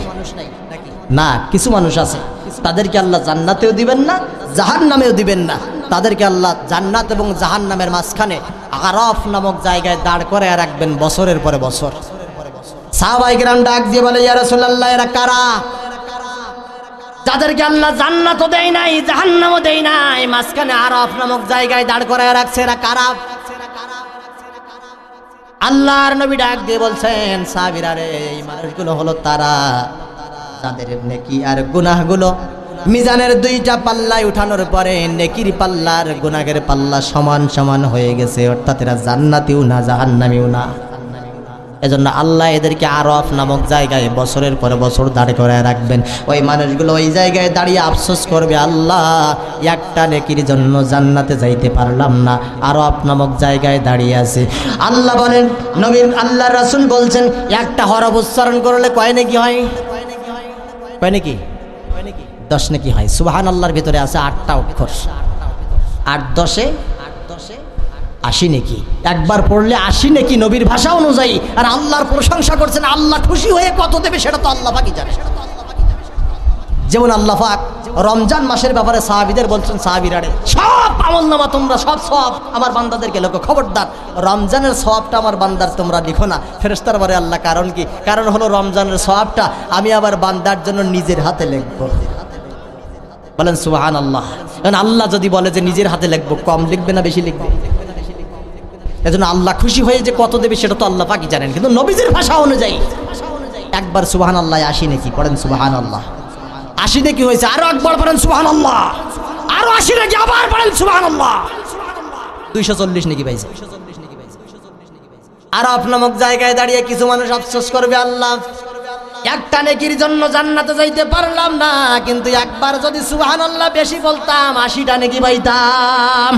Speaker 1: না, কিছু মানুষ আছে, তাদেরকে আল্লাহ জান্নাতেও দিবেন না, জাহান্নামেও দিবেন না। তাদেরকে আল্লাহ জান্নাত এবং জাহান্নামের মাঝখানে আরাফ নামক জায়গায় দাঁড় করে রাখবেন বছরের পরে বছর। সাহাবায়ে কেরাম ডাক দিয়ে বলে, ইয়া রাসূলুল্লাহ, এরা কারা? যাদেরকে আল্লাহ জান্নাতও দেয় নাই, জাহান্নামও দেয় নাই, মাঝখানে আরাফ নামক জায়গায় দাঁড় করে রাখছে, এরা কারা? আল্লাহর নবী ডাক দিয়ে বলছেন, সাহাবীরা রে, এই মানুষগুলো হলো তারা যাদের নেকি আর গুনাহগুলো মিজানের দুইটা পাল্লায় উঠানোর পরে নেকির পাল্লার গুনাহের পাল্লা সমান সমান হয়ে গেছে। অর্থাৎ এরা জান্নাতীও না, জাহান্নামীও না। এজন্য আল্লাহ এদেরকে আরাফ নামক জায়গায় বছরের পরে বছর দাঁড় করে রাখবেন। ওই মানুষগুলো ওই জায়গায় দাঁড়িয়ে আফসোস করবে, আল্লাহ একটা নেকির জন্য জান্নাতে যাইতে পারলাম না, আরাফ নামক জায়গায় দাঁড়িয়ে আছে। আল্লাহ বলেন, নবীর আল্লাহ রাসূল বলছেন, একটা হরফ উচ্চারণ করলে কয় নেকি হয়? কয় নেকি? 10 নেকি হয়। সুবহানাল্লাহর ভিতরে আছে 8টা অক্ষর, 8 10 80 নেকি। একবার পড়লে 80 নেকি নবীর ভাষা অনুযায়ী। আর আল্লাহর প্রশংসা করছেন, আল্লাহ খুশি হয়ে কত দেবে সেটা তো আল্লাহ পাকই জানে। যেমন আল্লাহ পাক রমজান মাসের ব্যাপারে সাহাবীদের বলছেন, সাহাবীরা রে সব আমলনামা তোমরা সব সওয়াব আমার বান্দাদেরকে লেখো, খবরদার রমজানের সওয়াবটা আমার বান্দার তোমরা লিখো না। ফেরেশতারা বলে আল্লাহ কারণ কি? কারণ হলো রমজানের সওয়াবটা আমি আবার বান্দার জন্য নিজের হাতে লিখবো। বলেন সুবহানাল্লাহ। কারণ আল্লাহ যদি বলে যে নিজের হাতে লিখবো, কম লিখবে না বেশি লিখবে? এজন্য আল্লাহ খুশি হয়ে যে কত দেবে সেটা তো আল্লাহ পাকই জানেন, কিন্তু নবীজির ভাষা অনুযায়ী একবার সুবহানাল্লাহ 80 নাকি পড়েন সুবহানাল্লাহ। 80 নাকি হয়েছে, আরো একবার পড়েন সুবহানাল্লাহ, আরো 80 নাকি আবার পড়েন সুবহানাল্লাহ। 240 নাকি পাইছে। আরাফ নামক জায়গায় দাঁড়িয়ে কিছু মানুষ আফসোস করবে, আল্লাহ একটা নেকির জন্য জান্নাতে যাইতে পারলাম না, কিন্তু একবার যদি সুবহানাল্লাহ বেশি বলতাম 80টা নেকি পাইতাম।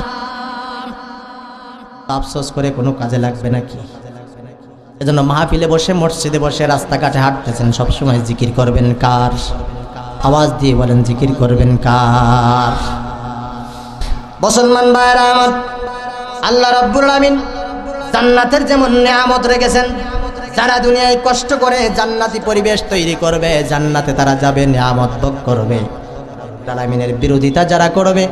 Speaker 1: আফসোস করে কোনো কাজে লাগবে নাকি? এজন্য মাহফিলে বসে, মসজিদে বসে, রাস্তাঘাটে হাঁটতেছেন, সবসময় জিকির করবেন কার? আওয়াজ দিয়ে বলেন জিকির করবেন কার? মুসলমান ভাইরা আমার, আল্লাহ রাব্বুল আলামিন জান্নাতের যেমন নিয়ামত রেখেছেন, যারা দুনিয়ায় কষ্ট করে জান্নাতি পরিবেশ তৈরি করবে, জান্নাতে তারা যাবে, নিয়ামত ভোগ করবে। আলামিনের বিরোধিতা যারা করবে,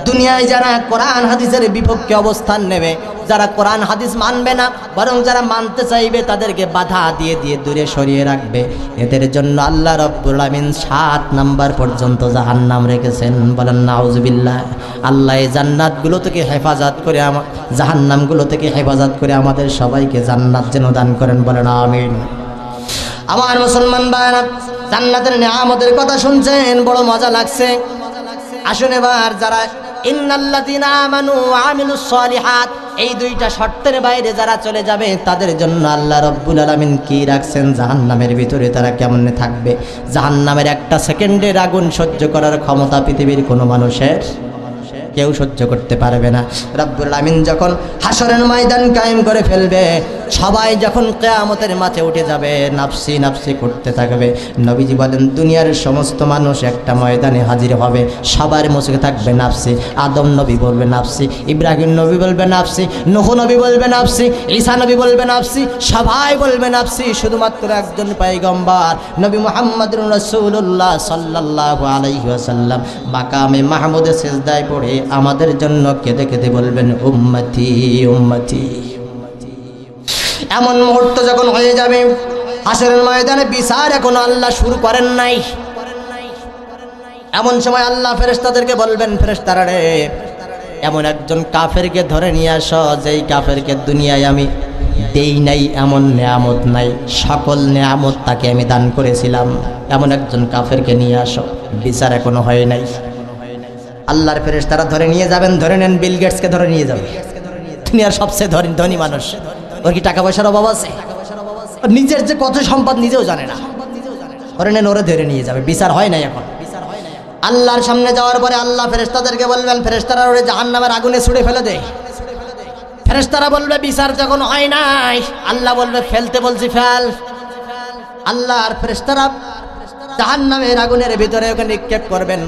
Speaker 1: দুনিয়ায় যারা কোরআন হাদিসের বিপক্ষে অবস্থান নেবে, যারা কোরআন হাদিস মানবে না, বরং যারা মানতে চাইবে তাদেরকে বাধা দিয়ে দিয়ে দূরে সরিয়ে রাখবে, এদের জন্য আল্লাহ রাব্বুল আলামিন 7 নাম্বার পর্যন্ত জাহান্নাম রেখেছেন। বলেন নাউজুবিল্লাহ। আল্লাহ এই জান্নাতগুলো থেকে হেফাজত করে, জাহান্নামগুলো থেকে হেফাজত করে আমাদের সবাইকে জান্নাত যেন দান করেন। বলেন আমিন। আমার মুসলমান ভাইরা, জান্নাতের নিয়ামতের কথা শুনছেন, বড় মজা লাগছে। আসুন এবার যারা ইন্নাল্লাযীনা আমানু ওয়া আমিলুস সালিহাত, এই দুইটা শর্তের বাইরে যারা চলে যাবে তাদের জন্য আল্লাহ রাব্বুল আলামিন কি রাখছেন? জাহান্নামের ভিতরে তারা কেমনে থাকবে? জাহান্নামের একটা সেকেন্ডের আগুন সহ্য করার ক্ষমতা পৃথিবীর কোনো মানুষের কেউ সহ্য করতে পারবে না। রাব্বুল আলামিন যখন হাসরের ময়দান কায়েম করে ফেলবে, সবাই যখন কিয়ামতের মাঠে উঠে যাবে, নাফসি নাফসি করতে থাকবে, নবীজি বলেন দুনিয়ার সমস্ত মানুষ একটা ময়দানে হাজির হবে, সবার মুখে থাকবে নাফসি। আদম নবী বলবে নাফসি, ইব্রাহিম নবী বলবে নাফসি, নূহ নবী বলবে নাফসি, ঈসা নবী বলবে নাফসি, সবাই বলবে নাফসি। শুধুমাত্র একজন পয়গম্বর নবী মুহাম্মদুর রাসূলুল্লাহ সাল্লাল্লাহু আলাইহি ওয়াসাল্লাম মাকামে মাহমুদে সিজদায় পড়ে আমাদের জন্য কেঁদে কেঁদে বলবেন উম্মতি উম্মতি। এমন মুহূর্ত যখন হয়ে যাবে, হাসরের ময়দানে বিচার এখনো আল্লাহ শুরু করেন নাই, এমন সময় আল্লাহ ফেরেশতাদেরকে বলবেন, ফেরেশতারা রে এমন একজন কাফেরকে ধরে নিয়ে আসো, যেই কাফেরকে দুনিয়ায় আমি দেই নাই এমন নিয়ামত নাই, সকল নিয়ামত তাকে আমি দান করেছিলাম, এমন একজন কাফেরকে নিয়ে আসো। বিচার এখনো হয় নাই। আল্লাহর ফেরেশতারা ধরে নিয়ে যাবেন, ধরে নেন বিল গেটসকে ধরে নিয়ে যাবে, দুনিয়ার সবচেয়ে ধনী মানুষ। ওর কি টাকা পয়সার অভাব আছে? নিজের যে কত সম্পদ নিজেও জানে না, ধরে নেন ওরে ধরে নিয়ে যাবে। বিচার হয় নাই এখন। আল্লাহর সামনে যাওয়ার পরে আল্লাহ ফেরেশতাদেরকে বলবেন, ফেরেশতারা ওরে জাহান্নামের আগুনে ছুঁড়ে ফেলে দেয়। ফেরেশতারা বলবে বিচার যখন হয় নাই, আল্লাহ বলবে ফেলতে বলছি ফেল। আল্লাহর ফেরেশতারা জাহান্নামের আগুনের ভিতরে ওকে নিক্ষেপ করবেন,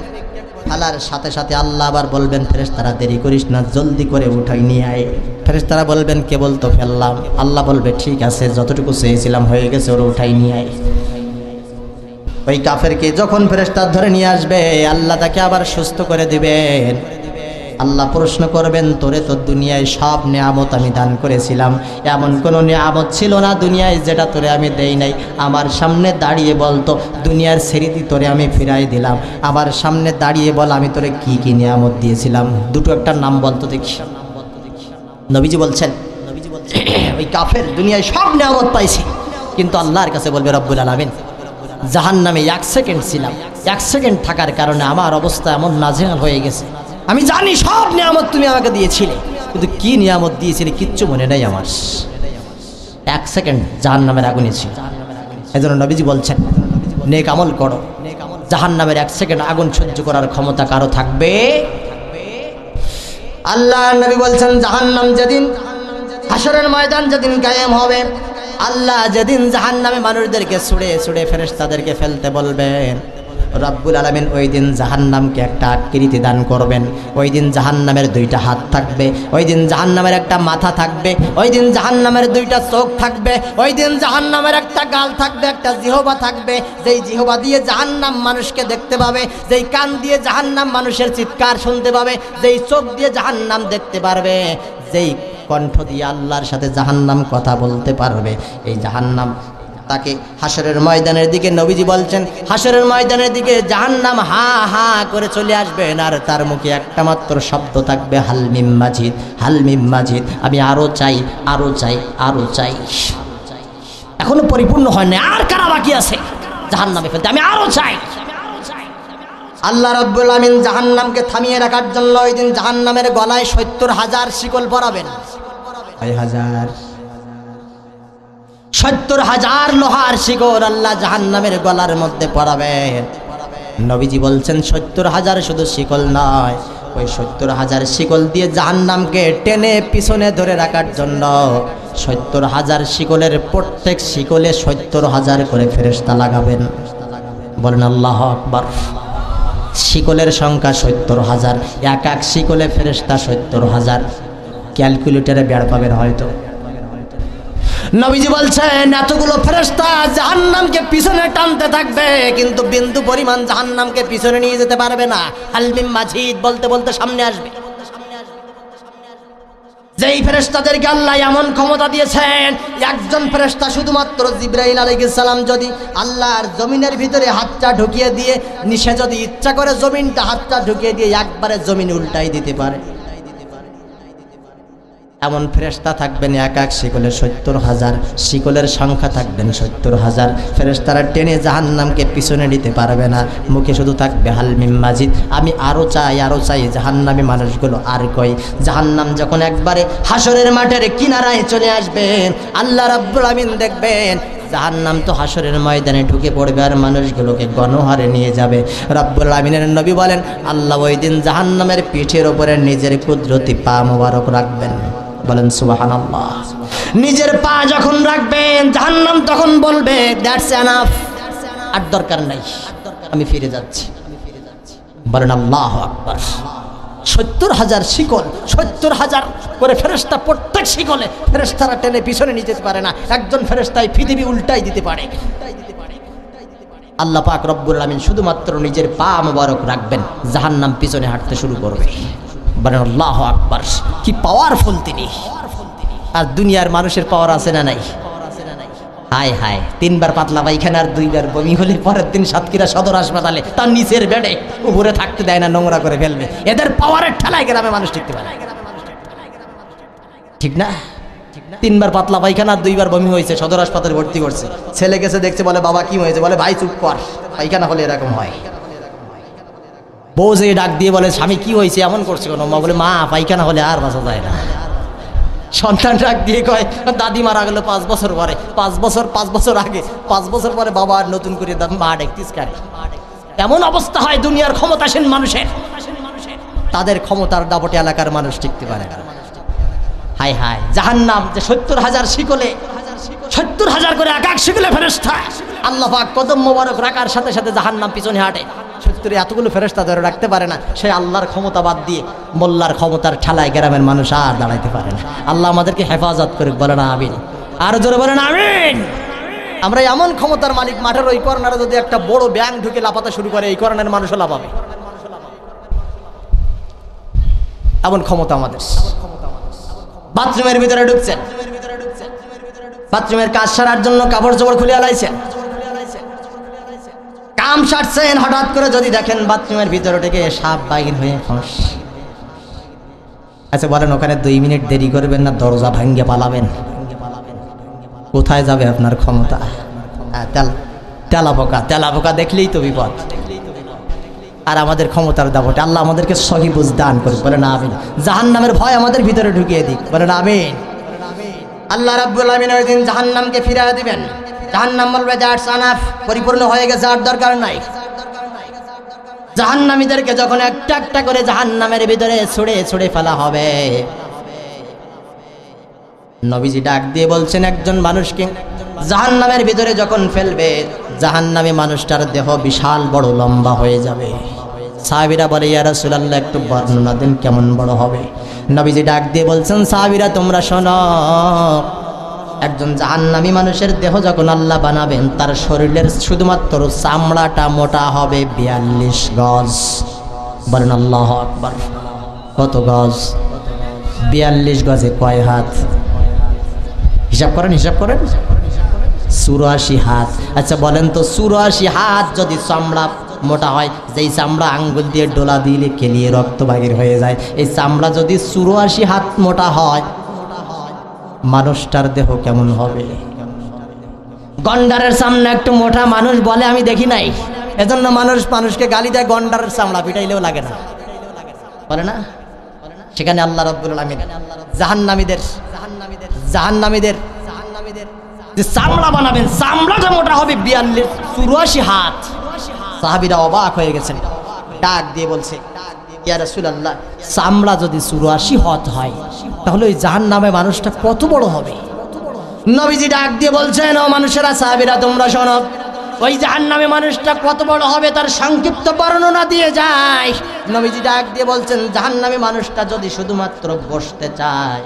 Speaker 1: ফেলার সাথে সাথে আল্লাহ আবার বলবেন ফেরেশতারা দেরি করিস না, জলদি করে উঠাই নিয়ে আয়। ফেরেশতারা বলবেন কেবল তো ফেললাম। আল্লাহ বলবে ঠিক আছে, যতটুকু চেয়েছিলাম হয়ে গেছে, ওরা উঠাই নিয়ে আয়। ওই কাফেরকে যখন ফেরেশতা ধরে নিয়ে আসবে, আল্লাহ তাকে আবার সুস্থ করে দিবেন। আল্লাহ প্রশ্ন করবেন, তোরে তো দুনিয়ায় সব নিয়ামত আমি দান করেছিলাম, এমন কোনো নিয়ামত ছিল না দুনিয়ায় যেটা তোরে আমি দেই নাই। আমার সামনে দাঁড়িয়ে বলতো, দুনিয়ার স্মৃতি তোরে আমি ফিরাই দিলাম। আমার সামনে দাঁড়িয়ে বল আমি তোরে কি কি নিয়ামত দিয়েছিলাম, দুটো একটা নাম বলতো দেখি। নবীজি বলছেন ওই কাফের দুনিয়ায় সব নিয়ামত পাইছে, কিন্তু আল্লাহর কাছে বলবে রব্বুল আলামিন জাহান্নামে 1 সেকেন্ড ছিলাম, 1 সেকেন্ড থাকার কারণে আমার অবস্থা এমন নাজেহাল হয়ে গেছে। আমি জানি সব নিয়ামত তুমি আমাকে দিয়েছিলে, কিন্তু কি নিয়ামত দিয়েছিলে কিচ্ছু মনে নাই আমার। 1 সেকেন্ড জাহান্নামের আগুনে ছিল। এজন্য নবীজি বলছেন নেক আমল করো, জাহান্নামের 1 সেকেন্ড আগুন সহ্য করার ক্ষমতা কারো থাকবে? আল্লাহ নবী বলছেন জাহান্নাম যেদিন হাসরের ময়দান যেদিন কায়েম হবে, আল্লাহ যেদিন জাহান্নামে মানুষদেরকে ছুঁড়ে ছুঁড়ে ফেরেশতাদেরকে ফেলতে বলবেন, রব্বুল আলামিন ওই দিন জাহান্নামকে একটা আকৃতি দান করবেন। ওই দিন জাহান্নামের দুইটা হাত থাকবে, ওই দিন জাহান্নামের একটা মাথা থাকবে, ওই দিন জাহান্নামের দুইটা চোখ থাকবে, ওই দিন জাহান্নামের একটা গাল থাকবে, একটা জিহবা থাকবে। যেই জিহবা দিয়ে জাহান্নাম মানুষকে দেখতে পাবে, যেই কান দিয়ে জাহান্নাম মানুষের চিৎকার শুনতে পাবে, যেই চোখ দিয়ে জাহান্নাম দেখতে পারবে, যেই কণ্ঠ দিয়ে আল্লাহর সাথে জাহান্নাম কথা বলতে পারবে, এই জাহান্নাম তাকে হাসরের ময়দানের দিকে নবীজি বলছেন, হাসরের ময়দানের দিকে জাহান্নাম হা হা করে চলে আসবেন, আর তার মুখে একটা মাত্র শব্দ থাকবে, হাল মিম মাজিদ, হাল মিম মাজিদ। আমি আরো চাই, আরো চাই, আরো চাই। এখনো পরিপূর্ণ হয় না, আর কারা বাকি আছে জাহান্নামে ফেলতে? আমি আরো চাই। আল্লাহ রাব্বুল আমিন জাহান্নামকে থামিয়ে রাখার জন্য ওই দিন জাহান্নামের গলায় ৭০,০০০ শিকল পরাবেন। ৭০,০০০ লোহার শিকল আল্লাহ জাহান্নামের গলার মধ্যে পরাবেন। নবীজি বলছেন ৭০,০০০ শুধু শিকল নয়, ওই ৭০,০০০ শিকল দিয়ে জাহান্নামকে টেনে পিছনে ধরে রাখার জন্য ৭০,০০০ শিকলের প্রত্যেক শিকলে ৭০,০০০ করে ফেরেশতা লাগাবেন। বলেন আল্লাহু আকবার। শিকলের সংখ্যা ৭০,০০০, এক এক শিকলে ফেরেশতা ৭০,০০০। ক্যালকুলেটরে বের পাবেন হয়তো। নবীজি বলছেন এতগুলো ফেরেশতা জাহান্নামকে পিছনে টানতে থাকবে, কিন্তু বিন্দু পরিমাণ জাহান্নামকে পিছনে নিয়ে যেতে পারবে না। হাল মিম মাজিদ বলতে বলতে সামনে আসবে। যেই ফেরেশতাদেরকে আল্লাহ এমন ক্ষমতা দিয়েছেন, একজন ফেরেশতা শুধুমাত্র জিবরাইল আলাইহিস সালাম যদি আল্লাহর জমিনের ভিতরে হাতটা ঢুকিয়ে দিয়ে, নিচে যদি ইচ্ছা করে জমিনটা হাতটা ঢুকিয়ে দিয়ে একবারে জমিন উল্টাই দিতে পারে। এমন ফেরেশতা থাকবেন এক এক শিকলে ৭০,০০০, শিকলের সংখ্যা থাকবেন ৭০,০০০। ফেরেশতারা টেনে জাহান্নামকে পিছনে নিতে পারবে না, মুখে শুধু থাকবে হাল মিম মাজিদ, আমি আরো চাই, আরো চাই। জাহান্নামী মানুষগুলো আর কই। জাহান্নাম যখন একবারে হাসরের মাঠের কিনারায় চলে আসবেন, আল্লাহ রাব্বুল আমিন দেখবেন জাহান্নাম তো হাসরের ময়দানে ঢুকে পড়বে আর মানুষগুলোকে গণহারে নিয়ে যাবে। রব্বুল আমিনের নবী বলেন, আল্লাহ ওই দিন জাহান্নামের পিঠের উপরে নিজের কুদরতি পা মোবারক রাখবেন। বলেন সুবহানাল্লাহ। নিজের পা যখন রাখবেন, জাহান্নাম তখন বলবে দ্যাটস এনাফ, আর দরকার নাই, আমি ফিরে যাচ্ছি। বলেন আল্লাহু আকবার। ৭০,০০০ শিকল, ৭০,০০০ করে ফেরেশতা, প্রত্যেক শিকলে ফেরেশতারা টেনে পিছনে নিয়ে যেতে পারে না। একজন ফেরেশতাই পৃথিবী উল্টাই দিতে পারে। আল্লাহ পাক রব্বুল আমিন শুধুমাত্র নিজের পা মোবারক রাখবেন, জাহান্নাম পিছনে হাঁটতে শুরু করবে। বলেন আল্লাহু আকবার। কি পাওয়ারফুল তিনি! আর দুনিয়ার মানুষের পাওয়ার আছে না নাই? হায় হায়, ৩ বার পাতলা পায়খানা আর 2 বার বমি হলে পরের দিন সাতক্ষীরা সদর হাসপাতালে তার নিচের বেডে, উপরে থাকতে দেয় না, নোংরা করে ফেলবে। এদের পাওয়ারের ঠেলায় গ্রামে মানুষ টিকতে পারে, ঠিক না? 3 বার পাতলা পায়খানা আর 2 বার বমি হয়েছে, সদর হাসপাতালে ভর্তি করছে। ছেলে গেছে দেখছে, বলে বাবা কি হয়েছে? বলে ভাই চুপ কর, পায়খানা হলে এরকম হয়। বউ যে ডাক দিয়ে বলে স্বামী কি হয়েছে, এমন করছে কেন? মা বলে মা পায়খানা হলে আর বাঁচা যায় না। সন্তান ডাক দিয়ে কয় দাদি মারা গেল 5 বছর পরে, 5 বছর আগে, 5 বছর পরে বাবা আর নতুন করে মা ডাকতিস কার? এমন অবস্থা হয় দুনিয়ার ক্ষমতাসীন মানুষের, তাদের ক্ষমতার দাপটে এলাকার মানুষ টিকতে পারে না। হায় হায়, জাহান্নাম যে ৭০,০০০ শিকলে, ৭০,০০০ করে এক এক শিকলে ফেরেশতা, আল্লাহ পাক কদম মোবারক রাখার সাথে সাথে জাহান্নাম পিছনে হাঁটে। ৭০ এতগুলো ফেরেশতা ধরে রাখতে পারে না। সে আল্লাহর ক্ষমতা বাদ দিয়ে মোল্লার ক্ষমতার ঠেলায় গ্রামের মানুষ আর দাঁড়াইতে পারে না। আল্লাহ আমাদেরকে হেফাজত করুক, বলেন আমিন। আর জোরে বলেন আমিন। আমরা এমন ক্ষমতার মালিক, মাঠের ওই কর্নারে যদি একটা বড় ব্যাং ঢুকে লাফাতে শুরু করে, এই কর্নারের মানুষও লাফাবে, এমন ক্ষমতা আমাদের। বাথরুমের ভিতরে ঢুকছেন, বাথরুমের কাজ সারার জন্য কাপড় চোপড় খুলে আলাইছেন, কাম সারছেন, হঠাৎ করে যদি দেখেন বাথরুমের ভিতরে থেকে সাপ বাইর হয়ে ফস। আচ্ছা বলেন, ওখানে 2 মিনিট দেরি করবেন না, দরজা ভাঙ্গে পালাবেন? কোথায় যাবে আপনার ক্ষমতা? তেলা পোকা দেখলেই তো বিপদ। আর আমাদের ক্ষমতার দাপটে আল্লাহ আমাদেরকে সহি বুঝ দান করুক, বলেন আমিন। জাহান্নামের ভয় আমাদের ভিতরে ঢুকিয়ে দিক, বলেন আমিন। আল্লাহ রাব্বুল আমিন ওই দিন জাহান্নামকে ফিরিয়ে দিবেন। জাহান্নাম বলবে দ্যাটস এনাফ, পরিপূর্ণ হয়ে গেছে, আর দরকার নাই। জাহান্নামীদেরকে যখন একটা একটা করে জাহান্নামের ভিতরে ছুঁড়ে ছুঁড়ে ফেলা হবে, নবীজি ডাক দিয়ে বলছেন একজন মানুষকে জাহান্নামের ভিতরে যখন ফেলবে, জাহান্নামী মানুষটার দেহ বিশাল বড় লম্বা হয়ে যাবে। সাহাবীরা বলে, ইয়া রাসূলুল্লাহ একটু বর্ণনা দেন কেমন বড় হবে। নবীজি ডাক দিয়ে বলছেন, সাহাবীরা তোমরা শোনো, একজন জাহান্নামী মানুষের দেহ যখন আল্লাহ বানাবেন, তার শরীরের শুধুমাত্র চামড়াটা মোটা হবে 42 গজ। বলেন আল্লাহু আকবার। কত গজ? 42 গজে কয় হাত? হিসাব করেন, হিসাব করেন। 84 হাত। আচ্ছা বলেন তো, 84 হাত যদি চামড়া মোটা হয়, যেই চামড়া আঙ্গুল দিয়ে ডোলা দিলে কেলিয়ে রক্ত বাহির হয়ে যায়, এই চামড়া যদি 84 হাত মোটা হয়, মানুষটার দেহ কেমন হবে? গন্ডারের সামনে একটু মোটা মানুষ বলে আমি দেখি নাই, এজন্য মানুষকে গালি দেয়, গন্ডারের চামড়া পিটাইলেও লাগে না, বলে না? সেখানে আল্লাহ রাব্বুল আলামিন জাহান্নামীদের যে চামড়া বানাবেন, চামড়াটা মোটা হবে 84 হাত। সাহাবীরা অবাক হয়ে গেছেন, ডাক দিয়ে বলছে, ইয়া রাসূলুল্লাহ চামড়া যদি 84 হাত হয়, তাহলে ওই জাহান্নামে মানুষটা কত বড় হবে? নবীজি ডাক দিয়ে বলছেন, ও মানুষেরা, সাহাবীরা তোমরা শোনো, ওই জাহান্নামে মানুষটা কত বড় হবে তার সংক্ষিপ্ত বর্ণনা দিয়ে যায়। নবীজি ডাক দিয়ে বলছেন, জাহান্নামে মানুষটা যদি শুধুমাত্র বসতে চায়,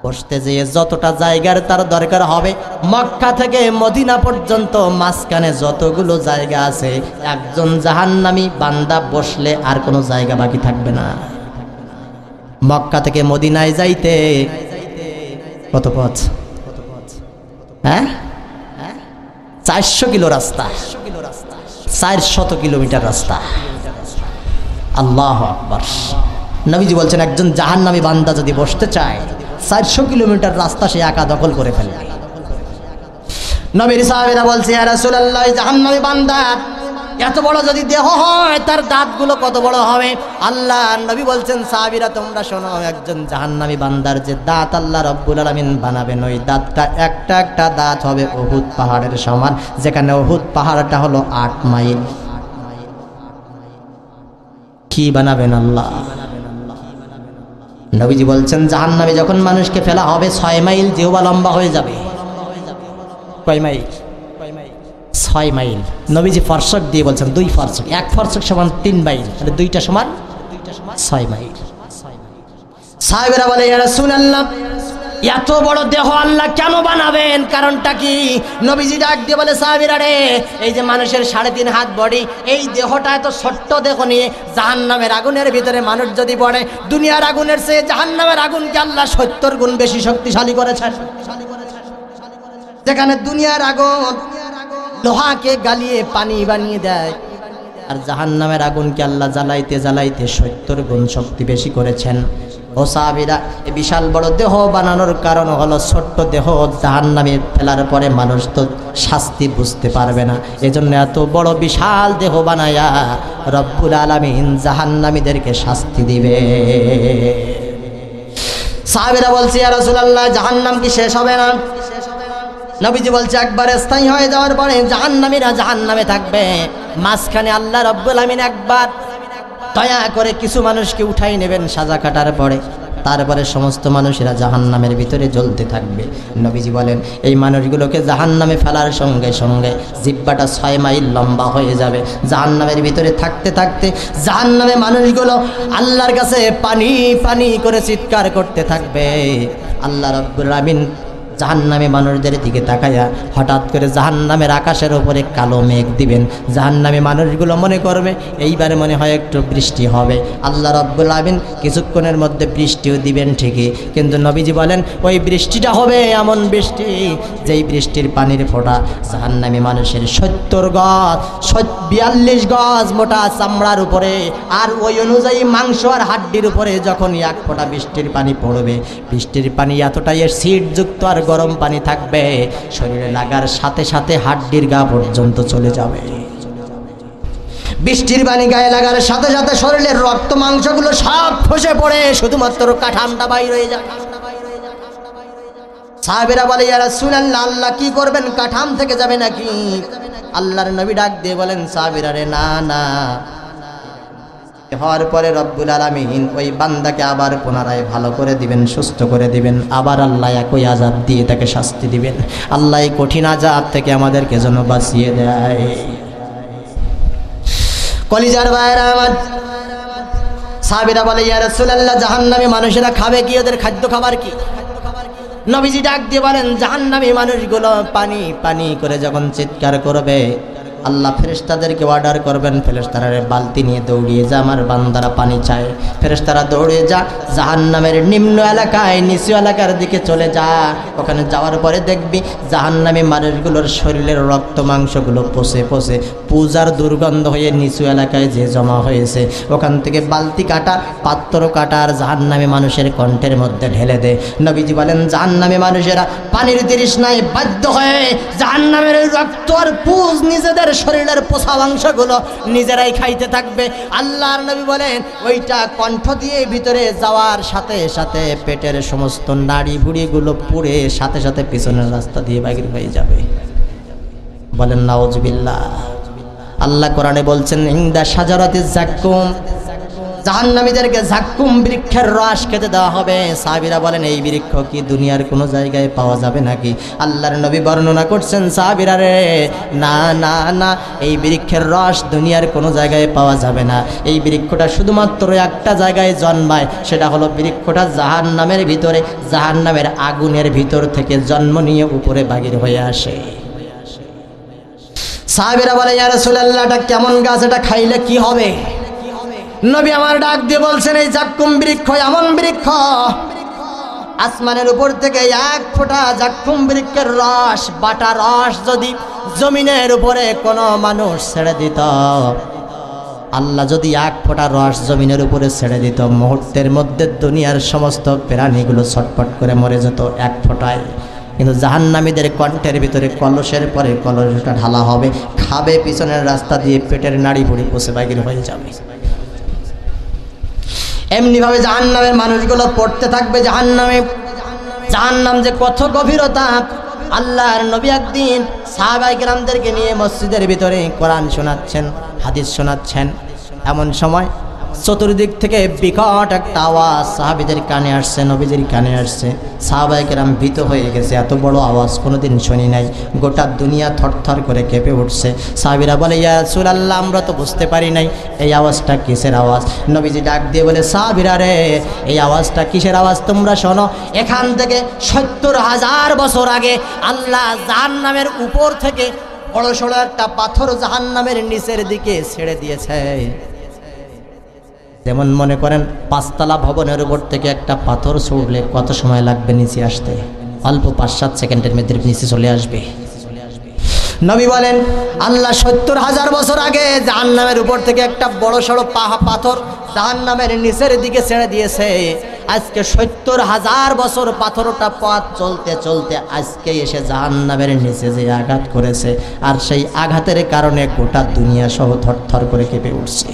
Speaker 1: বসতে যেয়ে যতটা জায়গার তার দরকার হবে, মক্কা থেকে মদিনা পর্যন্ত মাঝখানে যতগুলো জায়গা আছে, একজন জাহান্নামী বান্দা বসলে আর কোনো জায়গা বাকি থাকবে না। মক্কা থেকে মদিনায় যাইতে কত পথ? হ্যাঁ, 400 কিলো রাস্তা, 400 কিলোমিটার রাস্তা। আল্লাহু আকবার। নবীজি বলছেন, একজন জাহান্নামী বান্দা যদি বসতে চায়, 400 কিলোমিটার রাস্তা সে একা দখল করে ফেলবে। নবীর সাহাবীরা বলছে, ইয়া রাসূলুল্লাহ জাহান্নামী বান্দা এত বড় যদি দেহ হয়, তার দাঁতগুলো কত বড় হবে? আল্লাহ নবী বলছেন, সাহাবীরা তোমরা শোনো, একজন জাহান্নামী বান্দার যে দাঁত আল্লাহ রাব্বুল আলামিন বানাবেন, ওই দাঁতটা একটা একটা দাঁত হবে উহুদ পাহাড়ের সমান, যেখানে উহুদ পাহাড়টা হলো 8 মাইল। কি বানাবেন আল্লাহ? নবীজি বলছেন, জাহান্নামে যখন মানুষকে ফেলা হবে, 6 মাইল জিহ্বা লম্বা হয়ে যাবে। কয় মাইল? 6 মাইল। নবীজি ফরসক দিয়ে বলছেন, 2 ফরসক, 1 ফরসক সমান 3 মাইল, তাহলে 2টা সমান 6 মাইল। সাহাবীরা বলে, ইয়া রাসূলুল্লাহ এত বড় দেহ আল্লাহ কেন বানাবেন, কারণটা কি? নবীজি ডাক দিয়ে বলে, সাহাবীরা রে, এই যে মানুষের 3.5 হাত বডি, এই দেহটা এত ছোট্ট দেহ নিয়ে জাহান্নামের আগুনের ভিতরে মানুষ যদি পড়ে, দুনিয়ার আগুনের চেয়ে জাহান্নামের আগুনকে আল্লাহ 70 গুণ বেশি শক্তিশালী করেছেন। যেখানে দুনিয়ার আগুন লোহাকে গালিয়ে পানি বানিয়ে দেয়, আর জাহান্নামের আগুনকে আল্লাহ জ্বালাইতে জ্বালাইতে 70 গুণ শক্তি বেশি করেছেন। ও সাহাবীরা, এই বিশাল বড় দেহ বানানোর কারণ হলো, ছোট্ট দেহ জাহান্নামে ফেলার পরে মানুষ তো শাস্তি বুঝতে পারবে না, এজন্য এত বড় বিশাল দেহ বানায়া রব্বুল আলামিন জাহান্নামীদেরকে শাস্তি দিবে। সাহাবীরা বলছে, ইয়া রাসূলুল্লাহ জাহান্নাম কি শেষ হবে না? নবীজি বলছে, একবার স্থায়ী হয়ে যাওয়ার পরে জাহান্নামীরা জাহান্নামে থাকবে, মাঝখানে আল্লাহ রাব্বুল আলামিন একবার দয়া করে কিছু মানুষকে উঠাই নেবেন সাজা কাটার পরে, তারপরে সমস্ত মানুষেরা জাহান্নামের ভিতরে জ্বলতে থাকবে। নবীজি বলেন, এই মানুষগুলোকে জাহান্নামে ফেলার সঙ্গে সঙ্গে জিহ্বাটা 6 মাইল লম্বা হয়ে যাবে। জাহান্নামের ভিতরে থাকতে থাকতে জাহান্নামে মানুষগুলো আল্লাহর কাছে পানি পানি করে চিৎকার করতে থাকবে। আল্লাহ রাব্বুল আলামিন জাহান্নামে মানুষদের দিকে তাকায়া হঠাৎ করে জাহান্নামের আকাশের উপরে কালো মেঘ দিবেন। জাহান্নামে মানুষগুলো মনে করবে এইবারে মনে হয় একটু বৃষ্টি হবে। আল্লাহ রাব্বুল আলামিন কিছুক্ষণের মধ্যে বৃষ্টিও দিবেন ঠিকই, কিন্তু নবীজি বলেন ওই বৃষ্টিটা হবে এমন বৃষ্টি, যেই বৃষ্টির পানির ফোঁটা জাহান্নামে মানুষের 70 গজ 42 গজ মোটা চামড়ার উপরে, আর ওই অনুযায়ী মাংস আর হাড্ডির উপরে যখন এক ফোঁটা বৃষ্টির পানি পড়বে, বৃষ্টির পানি এতটাই শীতযুক্ত আর গরম পানি থাকবে, শরীরে লাগার সাথে সাথে হাড্ডির গা পর্যন্ত চলে যাবে। বৃষ্টির পানি গায়ে লাগার সাথে সাথে শরীরের রক্ত মাংসগুলো সব খসে পড়ে শুধুমাত্র কাঠামটা বাইর হয়ে যায়। সাহাবীরা বলে, ইয়া রাসূলুল্লাহ আল্লাহ কি করবেন, কাঠাম থেকে যাবে নাকি? আল্লাহর নবী ডাক দিয়ে বলেন, সাহাবীরা রে, না না, হওয়ার পরে রব্বুল আলামিন ওই বান্দাকে আবার পুনরায় ভালো করে দিবেন, সুস্থ করে দিবেন, আবার আল্লাহ একই আযাব দিয়ে তাকে শাস্তি দিবেন। আল্লাহ এই কঠিন আযাব থেকে আমাদেরকে যেন বাঁচিয়ে দেয়। কলিজার ভাইরা আমার, সাহাবীরা বলে ইয়া রাসূলুল্লাহ জাহান্নামী মানুষেরা খাবে কি, ওদের খাদ্য খাবার কি? নবীজি ডাক দিয়ে বলেন জাহান্নামী মানুষগুলো পানি পানি করে যখন চিৎকার করবে, আল্লাহ ফেরেশতাদেরকে অর্ডার করবেন, ফেরেশতারা বালতি নিয়ে দৌড়িয়ে যা, আমার বান্দারা পানি চায়। ফেরেশতারা দৌড়িয়ে যা জাহান্নামের নিম্ন এলাকায়, নিচু এলাকার দিকে চলে যা। ওখানে যাওয়ার পরে দেখবি জাহান্নামী মানুষগুলোর শরীরের রক্ত মাংসগুলো পচে পচে পূজার দুর্গন্ধ হয়ে নিচু এলাকায় যে জমা হয়েছে, ওখান থেকে বালতি কাটা, পাত্র কাটা আর জাহান্নামী মানুষের কণ্ঠের মধ্যে ঢেলে দে। নবীজি বলেন জাহান্নামী মানুষেরা পানির তৃষ্ণায় বাধ্য হয়ে জাহান্নামের রক্ত আর পুজ নিজেদের শরীরের পোষা মাংসগুলো নিজেরাই খাইতে থাকবে। আল্লাহর নবী বলেন ওইটা কণ্ঠ দিয়ে ভিতরে যাওয়ার সাথে সাথে পেটের সমস্ত নাড়ি ভুড়িগুলো পুড়ে সাথে সাথে পিছনের রাস্তা দিয়ে বাহির হয়ে যাবে। বলেন নাউজুবিল্লাহ। আল্লাহ কোরআনে বলছেন ইনদা শাজারাতিজ যাক্কুম, জাহান্নামীদেরকে যাক্কুম বৃক্ষের রস খেতে দেওয়া হবে। সাহাবীরা বলেন এই বৃক্ষ কি দুনিয়ার কোনো জায়গায় পাওয়া যাবে নাকি? আল্লাহর নবী বর্ণনা করছেন সাহাবীরা রে, না না না, এই বৃক্ষের রস দুনিয়ার কোনো জায়গায় পাওয়া যাবে না। এই বৃক্ষটা শুধুমাত্র একটা জায়গায় জন্মায়, সেটা হলো বৃক্ষটা জাহান্নামের ভিতরে, জাহান্নামের আগুনের ভিতর থেকে জন্ম নিয়ে উপরে বাহির হয়ে আসে। সাহাবীরা বলে ইয়া রাসূলুল্লাহ এটা কেমন গাছ, এটা খাইলে কি হবে? নবী আমার ডাক দিয়ে বলছেন এই যাক্কুম বৃক্ষ এমন বৃক্ষ, আসমানের উপর থেকে এক ফোঁটা যাক্কুম বৃক্ষের রস, বাটা রস যদি জমিনের উপরে কোনো মানুষ ছেড়ে দিত, আল্লাহ যদি এক ফোঁটা রস জমিনের উপরে ছেড়ে দিত, মুহূর্তের মধ্যে দুনিয়ার সমস্ত প্রাণীগুলো ছটফট করে মরে যেত এক ফোঁটায়। কিন্তু জাহান্নামীদের কণ্ঠের ভিতরে কলসের পরে কলসটা ঢালা হবে, খাবে, পিছনের রাস্তা দিয়ে পেটের নাড়ি ভুড়ি পচে বাহির হয়ে যাবে। এমনিভাবে জাহান্নামের মানুষগুলো পড়তে থাকবে জাহান্নামে। জাহান্নাম যে কত গভীরতা, আল্লাহর নবী একদিন সাহাবায়ে কেরামদেরকে নিয়ে মসজিদের ভিতরে কোরআন শোনাচ্ছেন, হাদিস শোনাচ্ছেন। এমন সময় চতুর্দিক থেকে বিকট একটা আওয়াজ সাহাবীদের কানে আসছে, নবীজির কানে আসছে। সাহাবায়ে কেরাম ভীত হয়ে গেছে, এত বড় আওয়াজ কোনোদিন শুনি নাই। গোটা দুনিয়া থরথর করে কেঁপে উঠছে। সাহাবীরা বলে ইয়া রাসূলুল্লাহ আমরা তো বুঝতে পারি নাই এই আওয়াজটা কিসের আওয়াজ। নবীজি ডাক দিয়ে বলে সাহাবীরা রে, এই আওয়াজটা কিসের আওয়াজ তোমরা শোনো। এখান থেকে ৭০,০০০ বছর আগে আল্লাহ জাহান্নামের উপর থেকে বড় সড়ো একটা পাথর জাহান্নামের নিচের দিকে ছেড়ে দিয়েছে। যেমন মনে করেন ৫ তলা ভবনের উপর থেকে একটা পাথর ছুড়লে কত সময় লাগবে নিচে আসতে? অল্প ৫-৭ সেকেন্ডের মধ্যে নিচে চলে আসবে। নবী বলেন আল্লাহ ৭০,০০০ বছর আগে জাহান্নামের উপর থেকে একটা বড় সড়ো পাথর জাহান্নামের নিচের দিকে ছেড়ে দিয়েছে। আজকে ৭০,০০০ বছর পাথরটা পথ চলতে চলতে আজকে এসে জাহান্নামের নিচে যে আঘাত করেছে, আর সেই আঘাতের কারণে গোটা দুনিয়া সহ থরথর করে কেঁপে উঠছে।